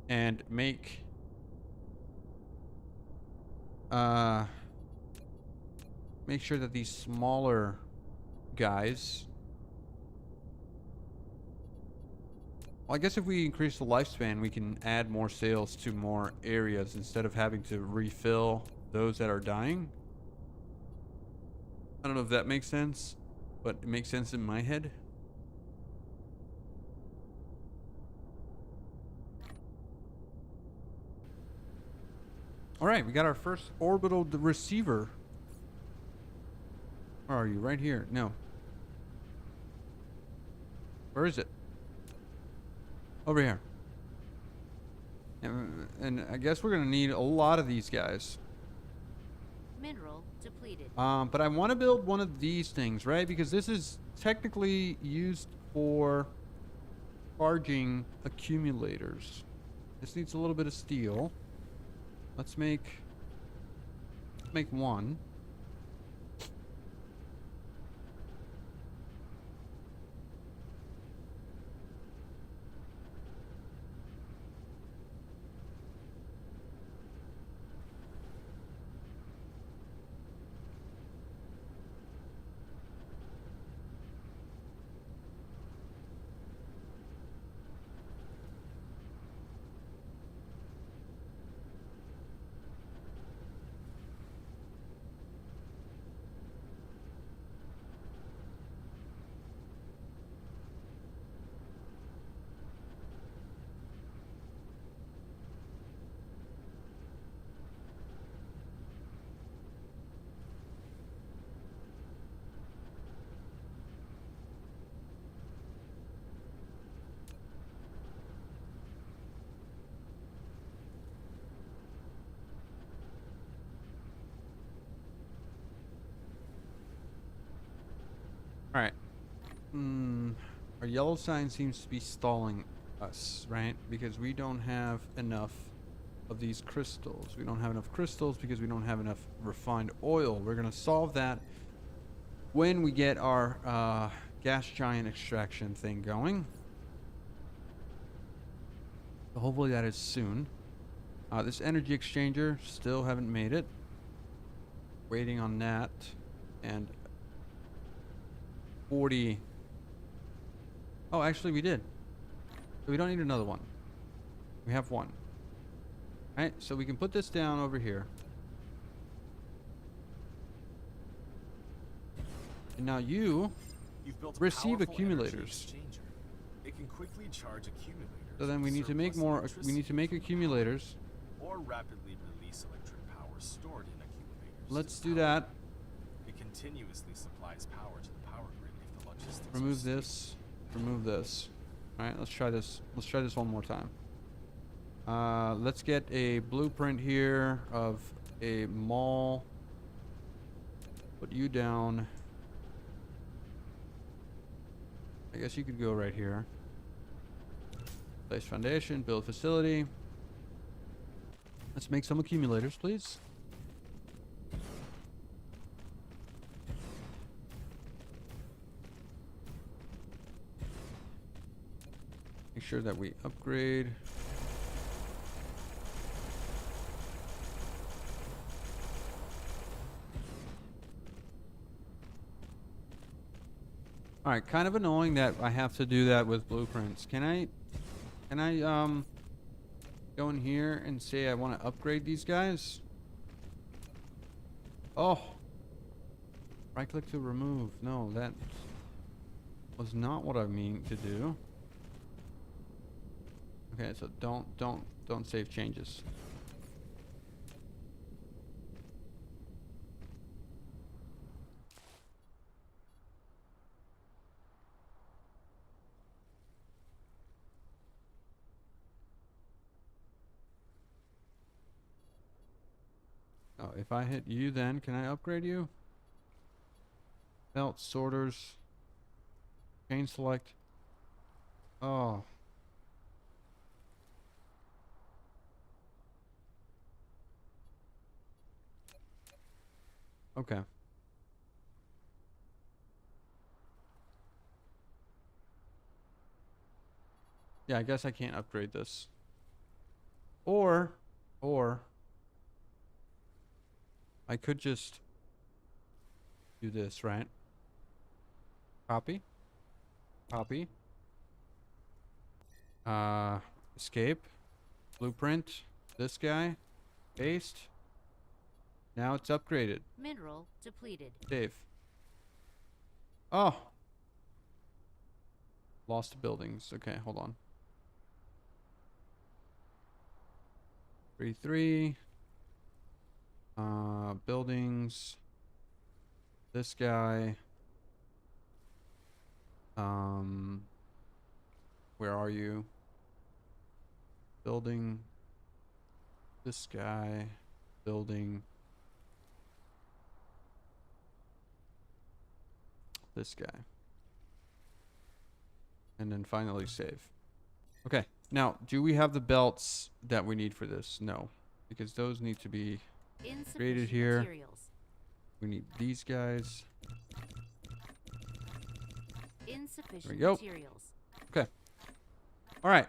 and make sure that these smaller guys. Well, I guess if we increase the lifespan, we can add more sails to more areas instead of having to refill those that are dying. I don't know if that makes sense, but it makes sense in my head. All right, we got our first orbital receiver. Where are you? Right here. No. Where is it? Over here. And I guess we're going to need a lot of these guys. Mineral depleted. But I want to build one of these things, right? Because this is technically used for charging accumulators. This needs a little bit of steel. Let's make one. All right. Our yellow sign seems to be stalling us, right? Because we don't have enough of these crystals. We don't have enough crystals because we don't have enough refined oil. We're going to solve that when we get our gas giant extraction thing going. So hopefully that is soon. This energy exchanger, still haven't made it. Waiting on that. And 40. Oh, actually we did. So we don't need another one. We have one. Alright, so we can put this down over here. And now you You've built a receive powerful energy accumulators. exchanger. It can quickly charge accumulators. So then we with need to make surplus more. We electricity need to make accumulators. or rapidly release electric power stored in accumulators. Let's to do power that. It continuously supplies power to the power grid if the logistics are Remove stable. this. Remove this. All right, let's try this. Let's try this one more time. Let's get a blueprint here of a mall. Put you down. I guess you could go right here. Place foundation, build facility. Let's make some accumulators, please. Make sure that we upgrade. Alright, kind of annoying that I have to do that with blueprints. Can I go in here and say I want to upgrade these guys? Oh. Right click to remove. No, that was not what I mean to do. Okay, so don't save changes. Oh, if I hit you, then can I upgrade you? Belt sorters. Chain select. Oh. Okay. Yeah, I guess I can't upgrade this. Or I could just do this, right? Copy. Copy. Escape. Blueprint. This guy. Paste. Now it's upgraded. Mineral depleted. Save. Oh. Lost buildings. Okay, hold on. 3-3. Buildings. This guy. Where are you? Building. This guy. Building. This guy. And then finally save. Okay. Now, do we have the belts that we need for this? No. Because those need to be created Insufficient here. materials. We need these guys. Insufficient go. materials. Okay. All right.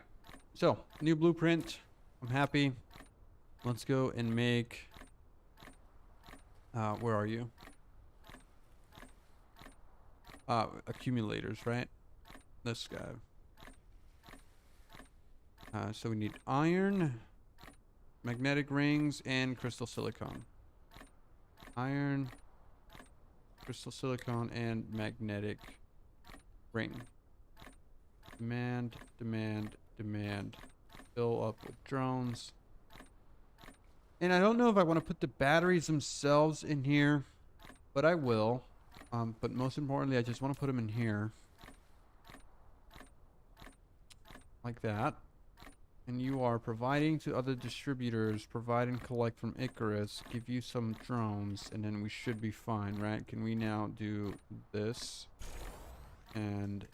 So, new blueprint. I'm happy. Let's go and make... where are you? Accumulators, right? This guy. So we need iron, magnetic rings, and crystal silicon. Iron, crystal silicon, and magnetic ring. Demand, demand, demand. Fill up with drones. And I don't know if I want to put the batteries themselves in here, but I will. But most importantly, I just want to put them in here. Like that. And you are providing to other distributors, provide and collect from Icarus, give you some drones, and then we should be fine, right? Can we now do this? And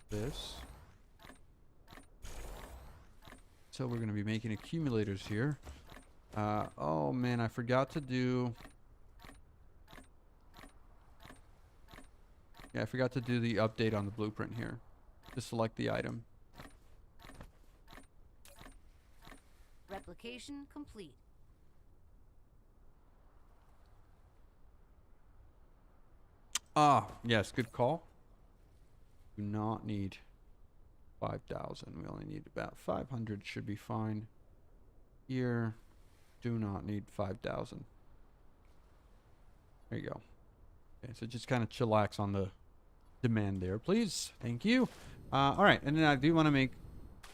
this. So we're going to be making accumulators here. Oh man, I forgot to do... Yeah, I forgot to do the update on the blueprint here. Just select the item. Replication complete. Ah, yes, good call. Do not need 5,000. We only need about 500. Should be fine. Here, do not need 5,000. There you go. Okay, so just kind of chillax on the demand there, please. Thank you. All right, and then I do want to make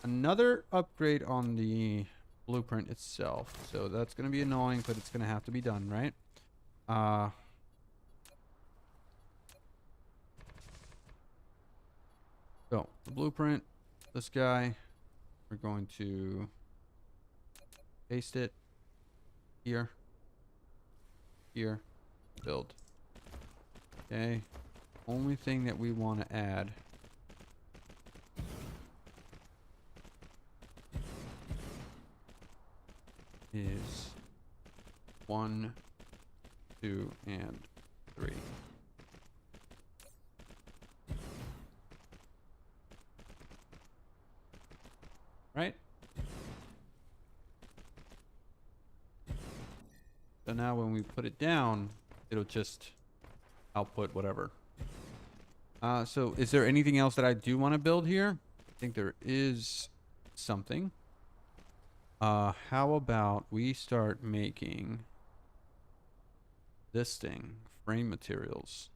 another upgrade on the blueprint itself. So that's going to be annoying, but it's going to have to be done, right? So the blueprint, this guy, we're going to paste it here, here, build. Okay. Only thing that we want to add is 1, 2, and 3. Right? So now when we put it down, it'll just output whatever. So is there anything else that I do want to build here? I think there is something. How about we start making this thing, frame materials.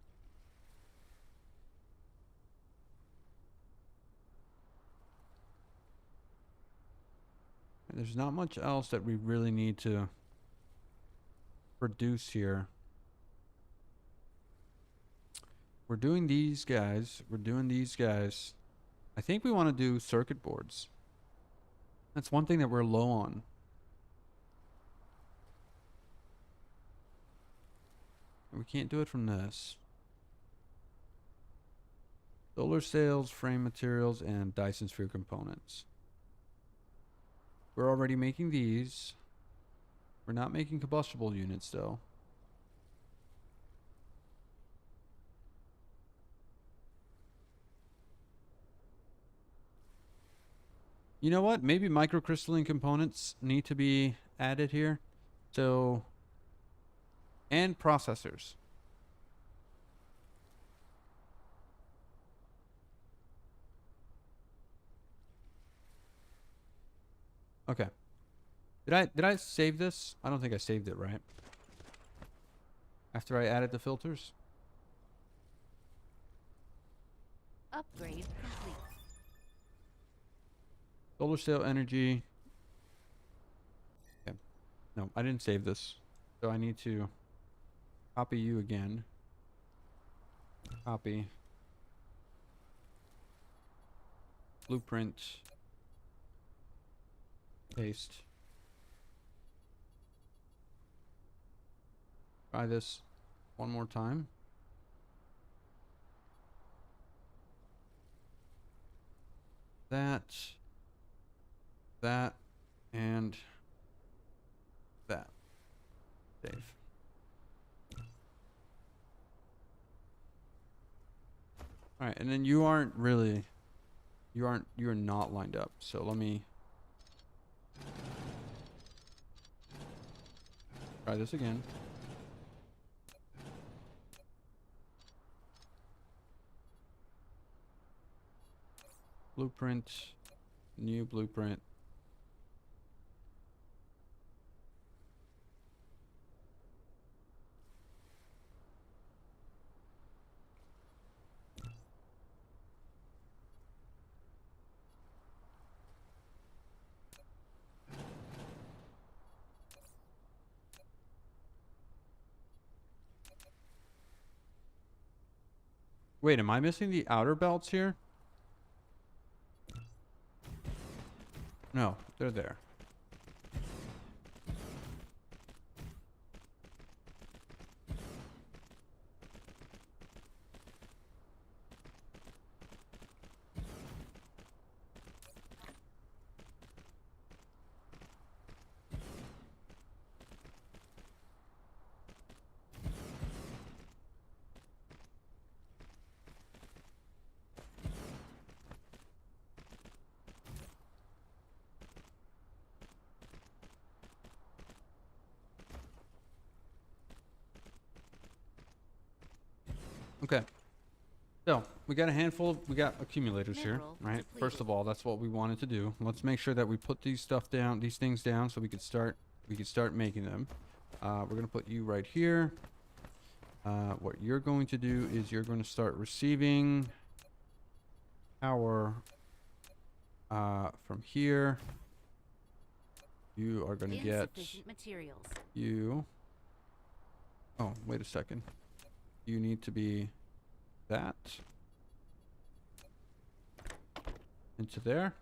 And there's not much else that we really need to produce here. We're doing these guys. We're doing these guys. I think we want to do circuit boards. That's one thing that we're low on. We can't do it from this. Solar sails, frame materials, and Dyson sphere components. We're already making these. We're not making combustible units though. You know what? Maybe microcrystalline components need to be added here. So, and processors. Okay. Did I save this? I don't think I saved it, right? After I added the filters? Upgrade complete. Solar sail energy. Okay. No, I didn't save this. So I need to copy you again. Copy. Blueprint. Paste. Try this one more time. That, and that. Save. All right, and then you aren't really, you're not lined up. So let me try this again. Blueprint, new blueprint. Wait, am I missing the outer belts here? No, they're there. Okay. So we got a handful of, we got accumulators here, Mineral right? depleted. First of all, that's what we wanted to do. Let's make sure that we put these things down so we could start making them. We're gonna put you right here. What you're going to do is you're going to start receiving power from here. You are going to get Insufficient materials. you. Oh, wait a second. You need to be that into there.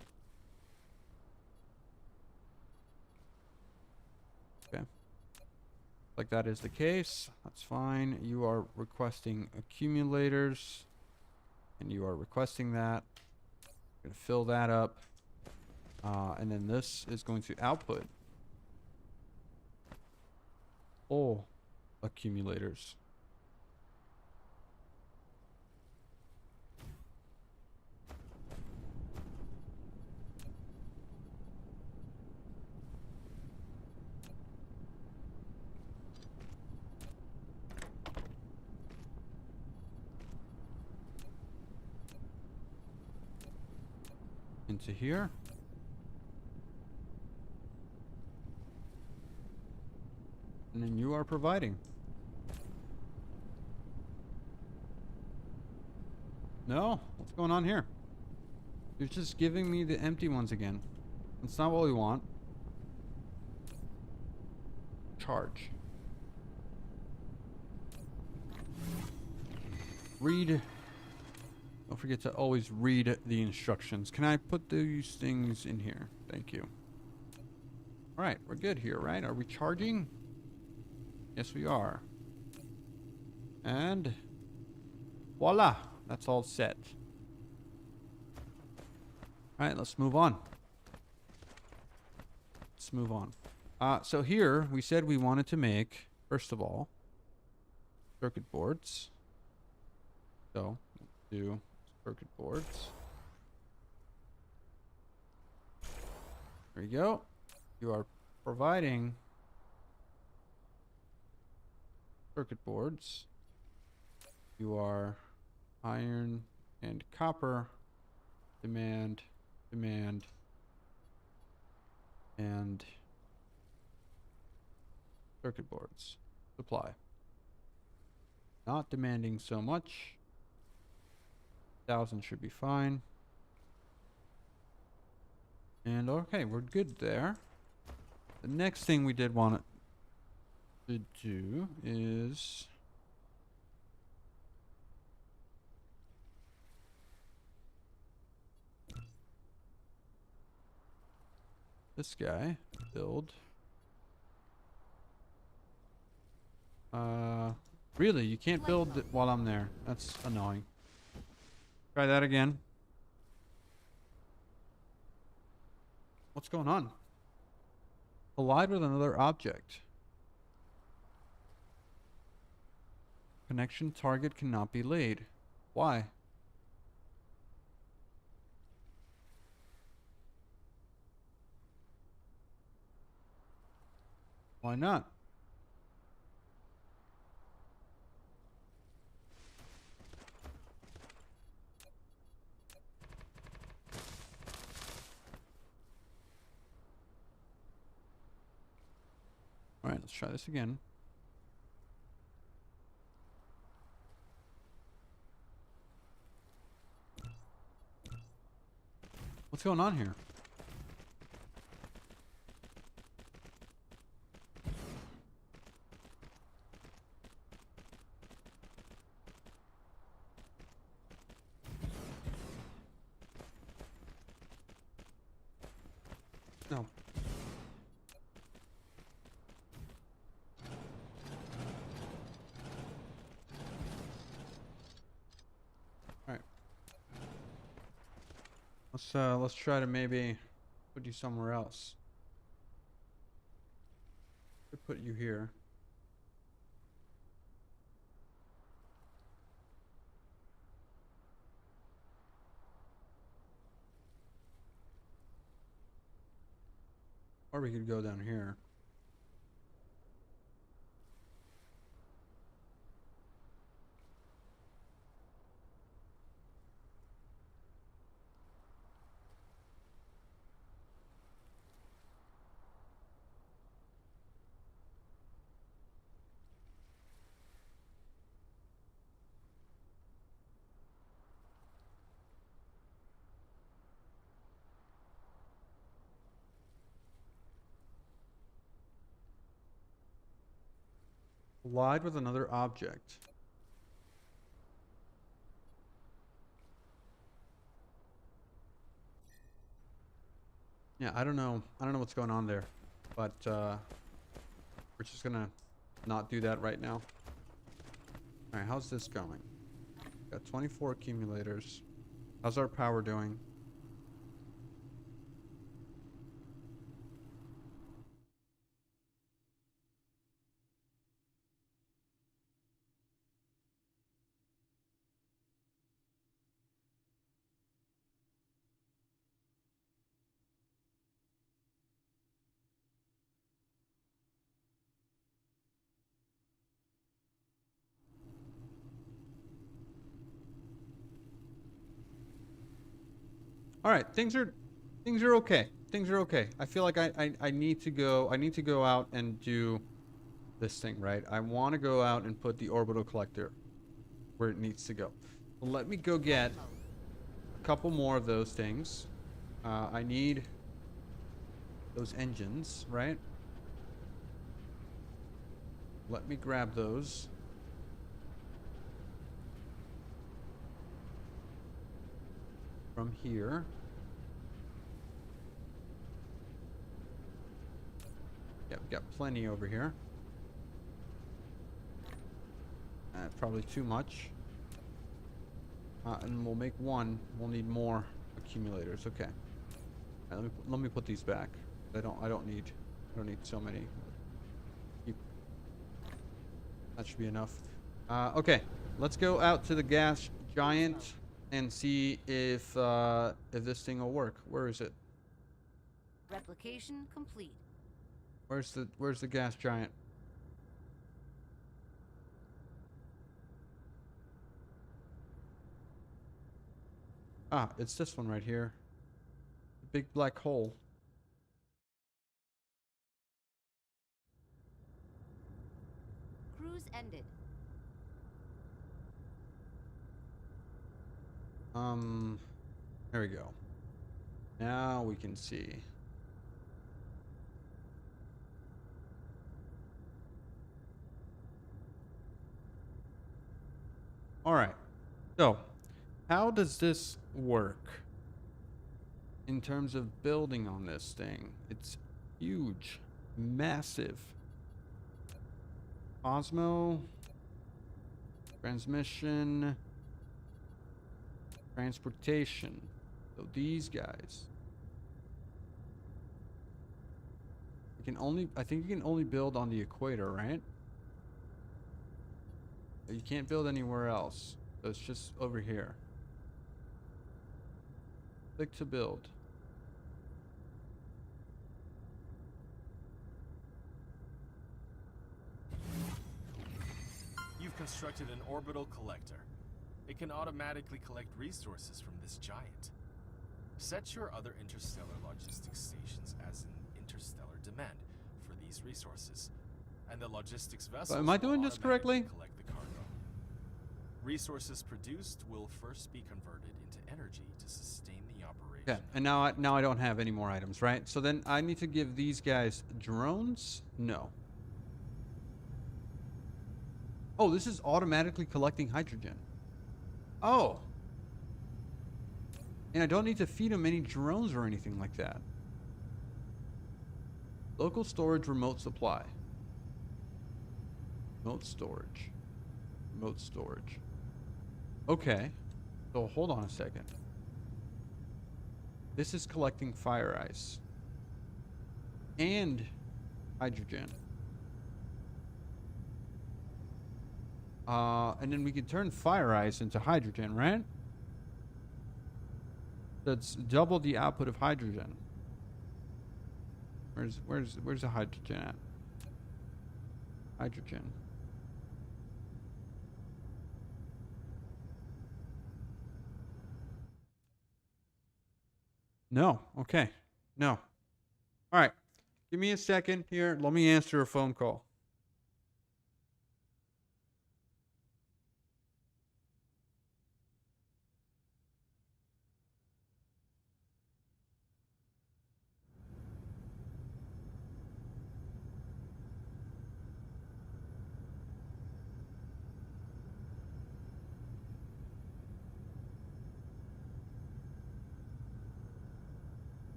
Okay. Like that is the case. That's fine. You are requesting accumulators, and you are requesting that. I'm going to fill that up. And then this is going to output all accumulators. Into here. And then you are providing. No? What's going on here? You're just giving me the empty ones again. That's not what we want. Charge. Read. Don't forget to always read the instructions. Can I put these things in here? Thank you. Alright, we're good here, right? Are we charging? Yes, we are. And voila, that's all set. All right, let's move on. Let's move on. So here we said we wanted to make, first of all, circuit boards. So let's do circuit boards. There you go. You are providing circuit boards. You are iron and copper. Demand, and circuit boards. Supply. Not demanding so much. 1,000 should be fine. And okay, we're good there. The next thing we did want to do is this guy build. Really, you can't build it while I'm there. That's annoying. Try that again. What's going on? Collide with another object. Connection target cannot be laid. Why? Why not? All right, let's try this again. What's going on here? No. All right. Let's try to maybe put you somewhere else. Could put you here. Or we could go down here. Collide with another object. Yeah, I don't know. I don't know what's going on there. But we're just gonna not do that right now. Alright, how's this going? Got 24 accumulators. How's our power doing? All right, things are okay. Things are okay. I feel like I need to go out and do this thing, right? I want to go out and put the orbital collector where it needs to go. Well, let me go get a couple more of those things. I need those engines, right? Let me grab those. From here. Yeah, we've got plenty over here. Probably too much. And we'll make one. We'll need more accumulators. Okay. Let me put these back. I don't need so many. That should be enough. Okay. Let's go out to the gas giant and see if this thing will work. Where is it? Replication complete. Where's the gas giant? Ah, it's this one right here. The big black hole. Cruise ended. There we go. Now we can see. All right. So, how does this work in terms of building on this thing? It's huge, massive. Osmo, transmission, transportation. So these guys. I think you can only build on the equator, right? You can't build anywhere else. So it's just over here. Click to build. You've constructed an orbital collector. It can automatically collect resources from this giant. Set your other interstellar logistics stations as an interstellar demand for these resources, and the logistics vessels Am I doing will this correctly? automatically collect the cargo. Resources produced will first be converted into energy to sustain the operation. Okay, and now I don't have any more items, right? So then I need to give these guys drones? No. Oh, this is automatically collecting hydrogen. Oh. And I don't need to feed them any drones or anything like that. Local storage, remote supply. Remote storage. Remote storage. Okay. So hold on a second. This is collecting fire ice. And hydrogen. And then we can turn fire ice into hydrogen, right? That's double the output of hydrogen. Where's the hydrogen at? Hydrogen. No. Okay. No. All right. Give me a second here. Let me answer a phone call.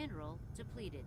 Mineral depleted.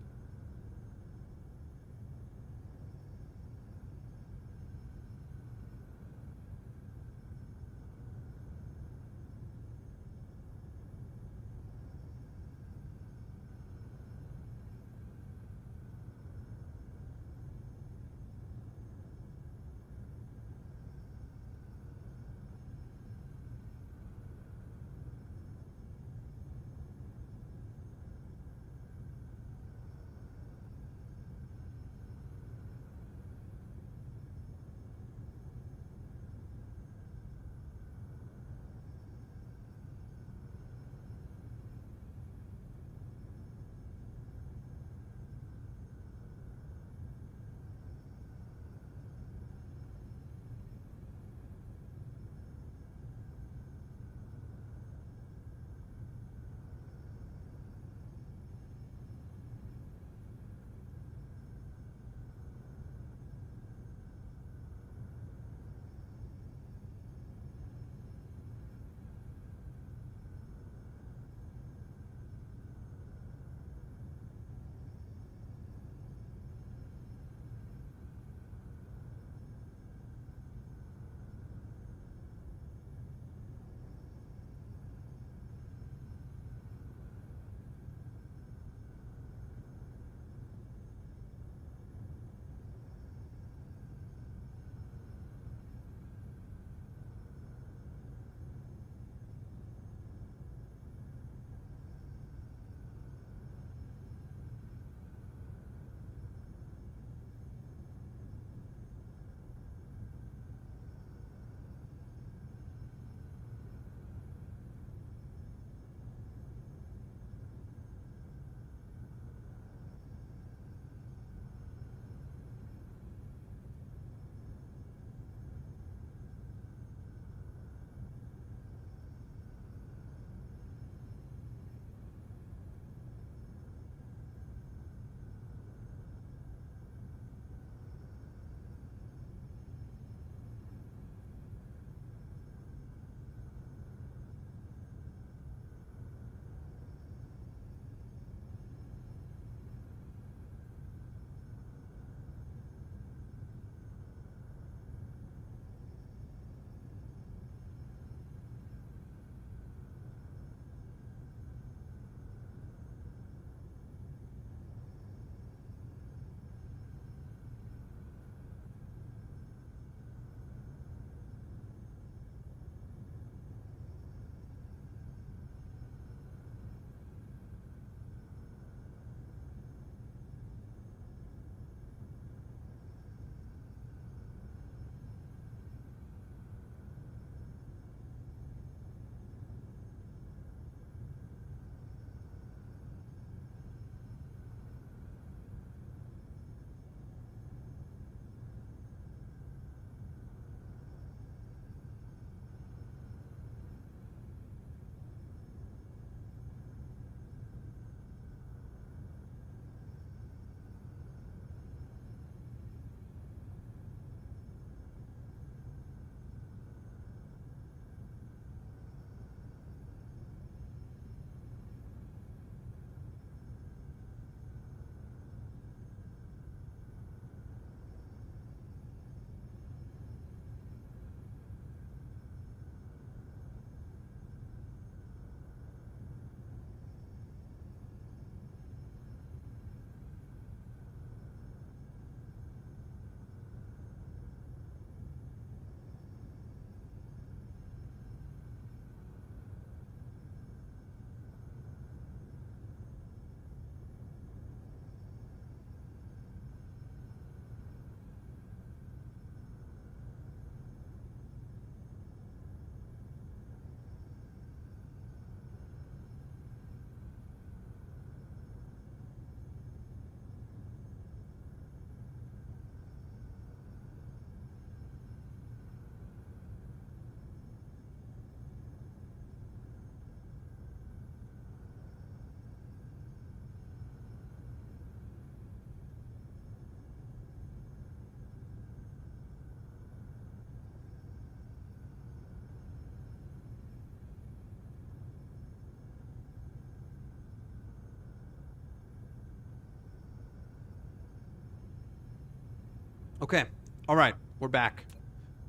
Okay. All right. We're back.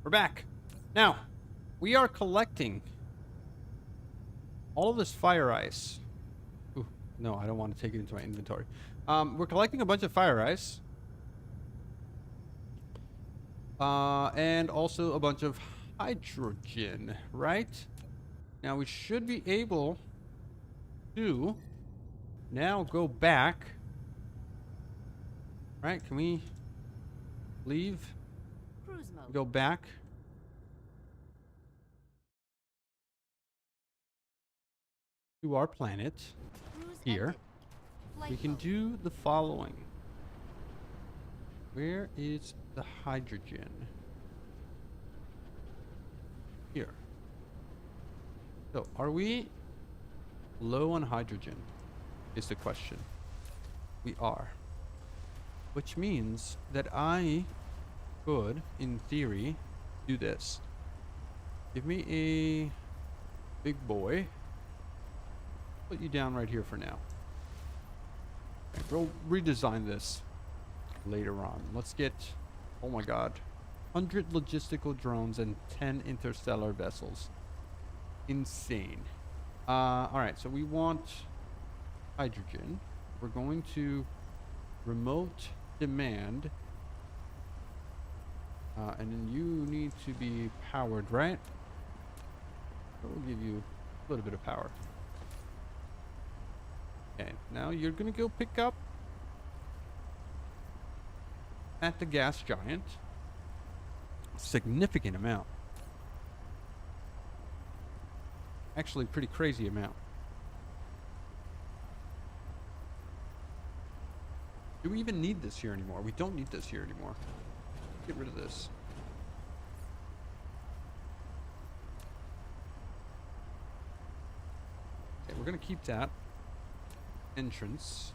We're back. Now, we are collecting all of this fire ice. Ooh, no, I don't want to take it into my inventory. We're collecting a bunch of fire ice. And also a bunch of hydrogen, right? Now, we should be able to now go back. Right? Can we leave? Cruise mode. Go back. To our planet. Cruise Here. ended. Flight We can mode. do the following. Where is the hydrogen? Here. So, are we low on hydrogen? Is the question. We are. Which means that I could, in theory, do this. Give me a big boy. Put you down right here for now. Okay, we'll redesign this later on. Let's get, oh my god, 100 logistical drones and 10 interstellar vessels. Insane. Alright, so we want hydrogen. We're going to remote demand. And then you need to be powered, right? So we'll give you a little bit of power. Okay, now you're gonna go pick up at the gas giant. Significant amount. Actually, pretty crazy amount. Do we even need this here anymore? We don't need this here anymore. Get rid of this. Okay, we're gonna keep that entrance.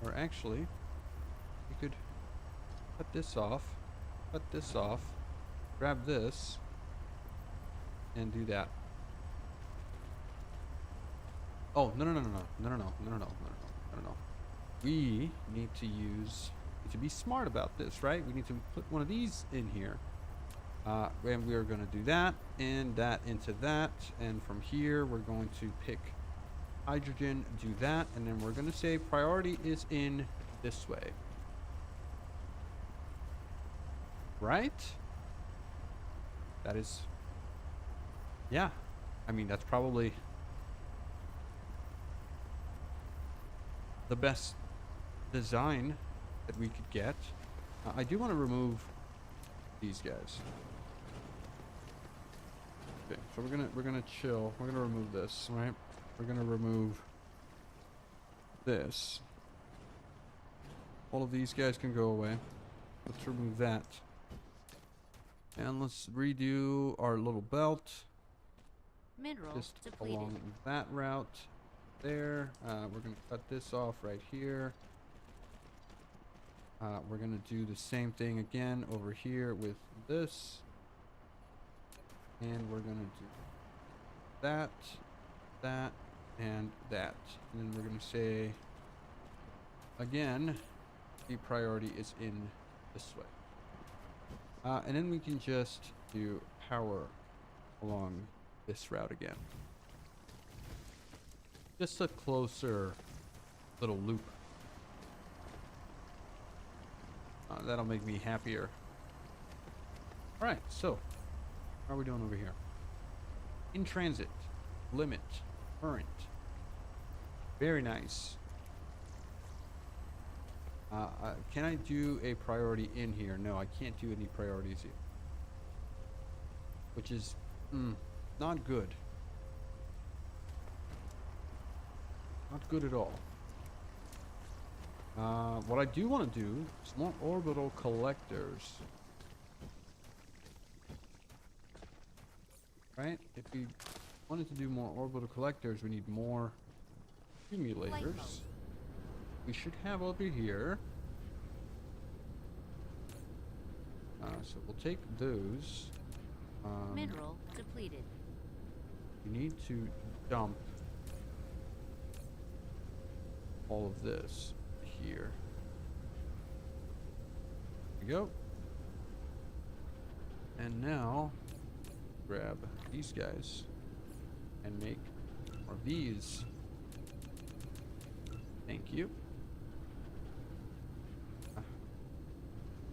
Or actually, we could cut this off, grab this, and do that. Oh, no. We need to be smart about this, right? We need to put one of these in here. And we are going to do that, and that into that. And from here, we're going to pick hydrogen, do that, and then we're going to say priority is in this way. Right? That is... Yeah. I mean, that's probably the best design that we could get. I do want to remove these guys. Okay, so we're gonna chill. We're gonna remove this, right? We're gonna remove this. All of these guys can go away. Let's remove that. And let's redo our little belt. Mineral Just depleted. along that route there. We're going to cut this off right here. We're going to do the same thing again over here with this. And we're going to do that, that, and that. And then we're going to say, again, the priority is in this way. And then we can just do power along this route again. Just a closer little loop. That'll make me happier. Alright, so how are we doing over here? In transit, limit, current. Very nice. Can I do a priority in here? No, I can't do any priorities here. Which is not good. Not good at all. What I do want to do is more orbital collectors. Right? If we wanted to do more orbital collectors, we need more accumulators. We should have over here. So we'll take those. Mineral depleted. We need to dump all of this here. We go. And now, grab these guys and make more of these. Thank you.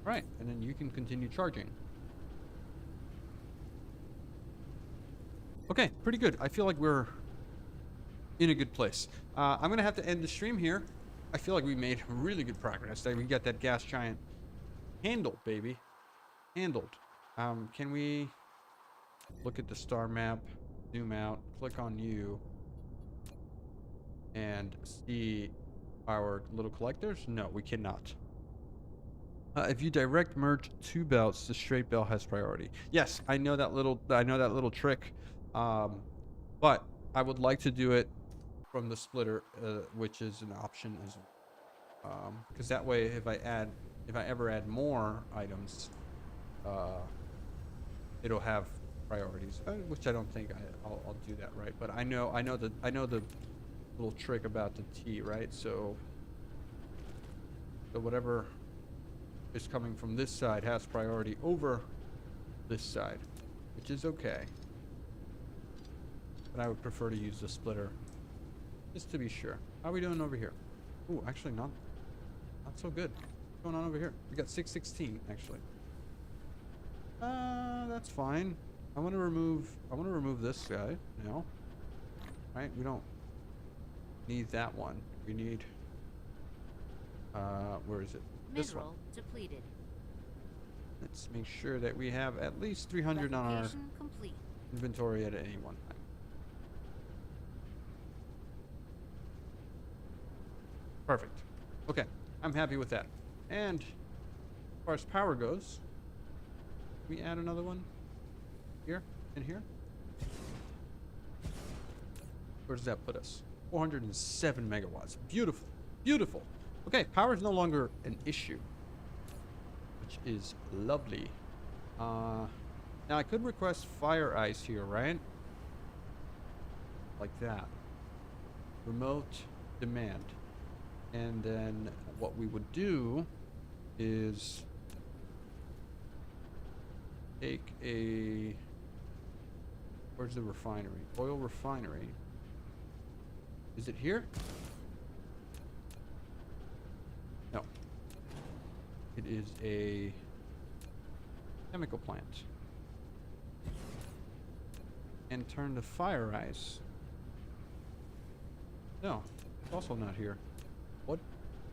Right, and then you can continue charging. Okay, pretty good. I feel like we're in a good place. I'm gonna have to end the stream here. I feel like we made really good progress. We got that gas giant handled, baby. Handled. Can we look at the star map, zoom out, click on you, and see our little collectors? No, we cannot. If you direct merge two belts, the straight belt has priority. Yes, I know that little trick. But I would like to do it from the splitter, which is an option as well. Because that way, if I ever add more items, it'll have priorities, which I don't think I'll do that, right? But I know the little trick about the T, right? So whatever is coming from this side has priority over this side, which is okay. But I would prefer to use the splitter just to be sure. How are we doing over here? Ooh, actually not so good. What's going on over here? We got 616 actually. That's fine. I want to remove this guy now. Right? We don't need that one. We need where is it? This one. Mineral depleted. Let's make sure that we have at least 300 on our Replication complete. inventory at any one time. Perfect. Okay, I'm happy with that. And as far as power goes, we add another one here and here. Where does that put us? 407 megawatts. Beautiful. Beautiful. Okay, power is no longer an issue, which is lovely. Now I could request fire ice here, right? Like that. Remote demand. And then what we would do is take a... Where's the refinery? Oil refinery. Is it here? No. It is a chemical plant. And turn to fire ice. No, it's also not here. What?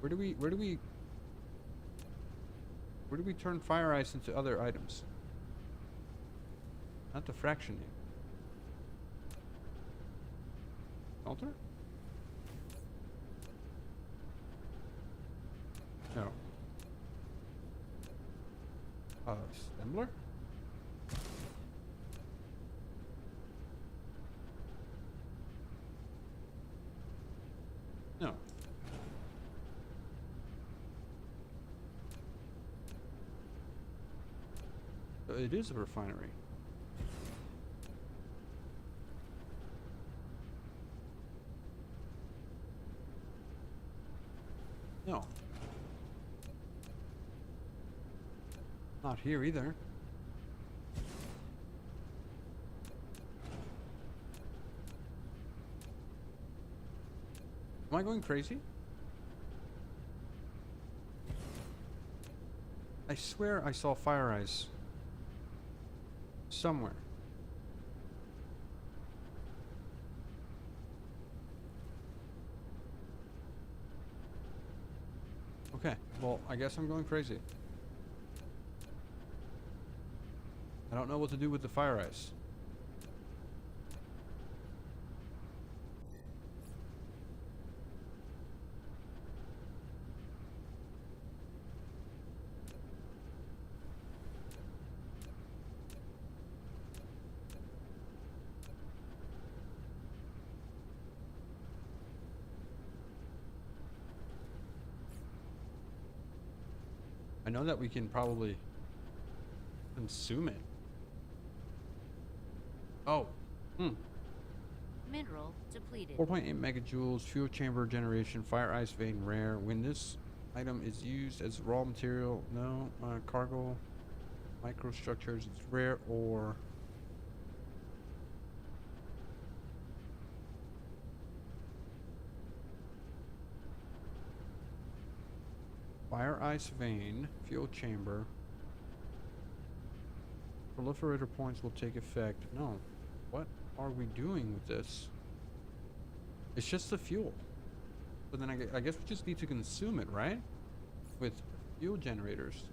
Where do we turn fire ice into other items? Not the fractioning. Alter? No. Assembler? No. It is a refinery. No. Not here either. Am I going crazy? I swear I saw fire ice somewhere. Okay, well, I guess I'm going crazy. I don't know what to do with the fire ice. I know that we can probably consume it. Oh. Mineral depleted. 4.8 megajoules, fuel chamber generation, fire ice vein rare. When this Item is used as raw material. No. Cargo. Microstructures. It's rare or... Fire ice vein. Fuel chamber. Proliferator points will take effect. No. What are we doing with this? It's just the fuel. But then I guess we just need to consume it, right? With fuel generators.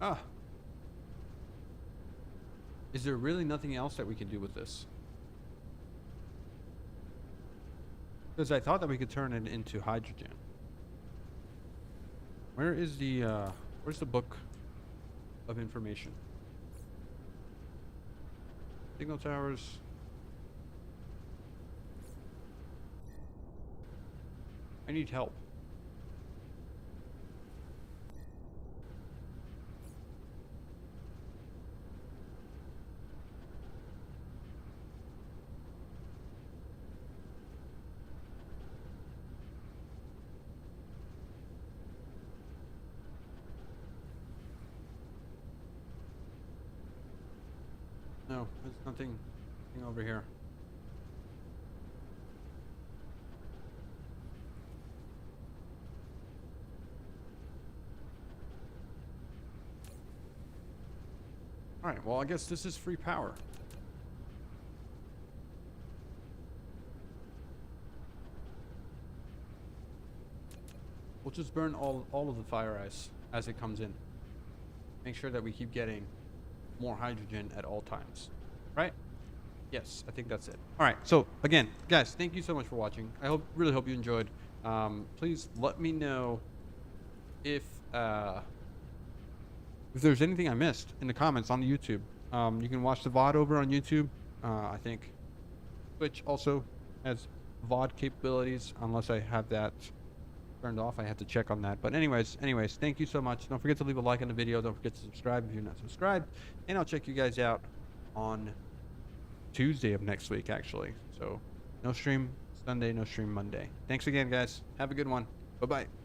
Ah. Is there really nothing else that we can do with this? Because I thought that we could turn it into hydrogen. Where is the, where's the book of information? Signal towers. I need help. No, there's nothing over here. Alright, well I guess this is free power. We'll just burn all of the fire ice as it comes in. Make sure that we keep getting more hydrogen at all times, right? Yes, I think that's it. All right, so again, guys, thank you so much for watching. I really hope you enjoyed. Please let me know if there's anything I missed in the comments on the YouTube. You can watch the VOD over on YouTube. I think Twitch also has VOD capabilities, unless I have that turned off. I have to check on that. But anyways, thank you so much. Don't forget to leave a like on the video. Don't forget to subscribe if you're not subscribed. And I'll check you guys out on Tuesday of next week, actually. So no stream Sunday, no stream Monday. Thanks again, guys. Have a good one. Bye-bye.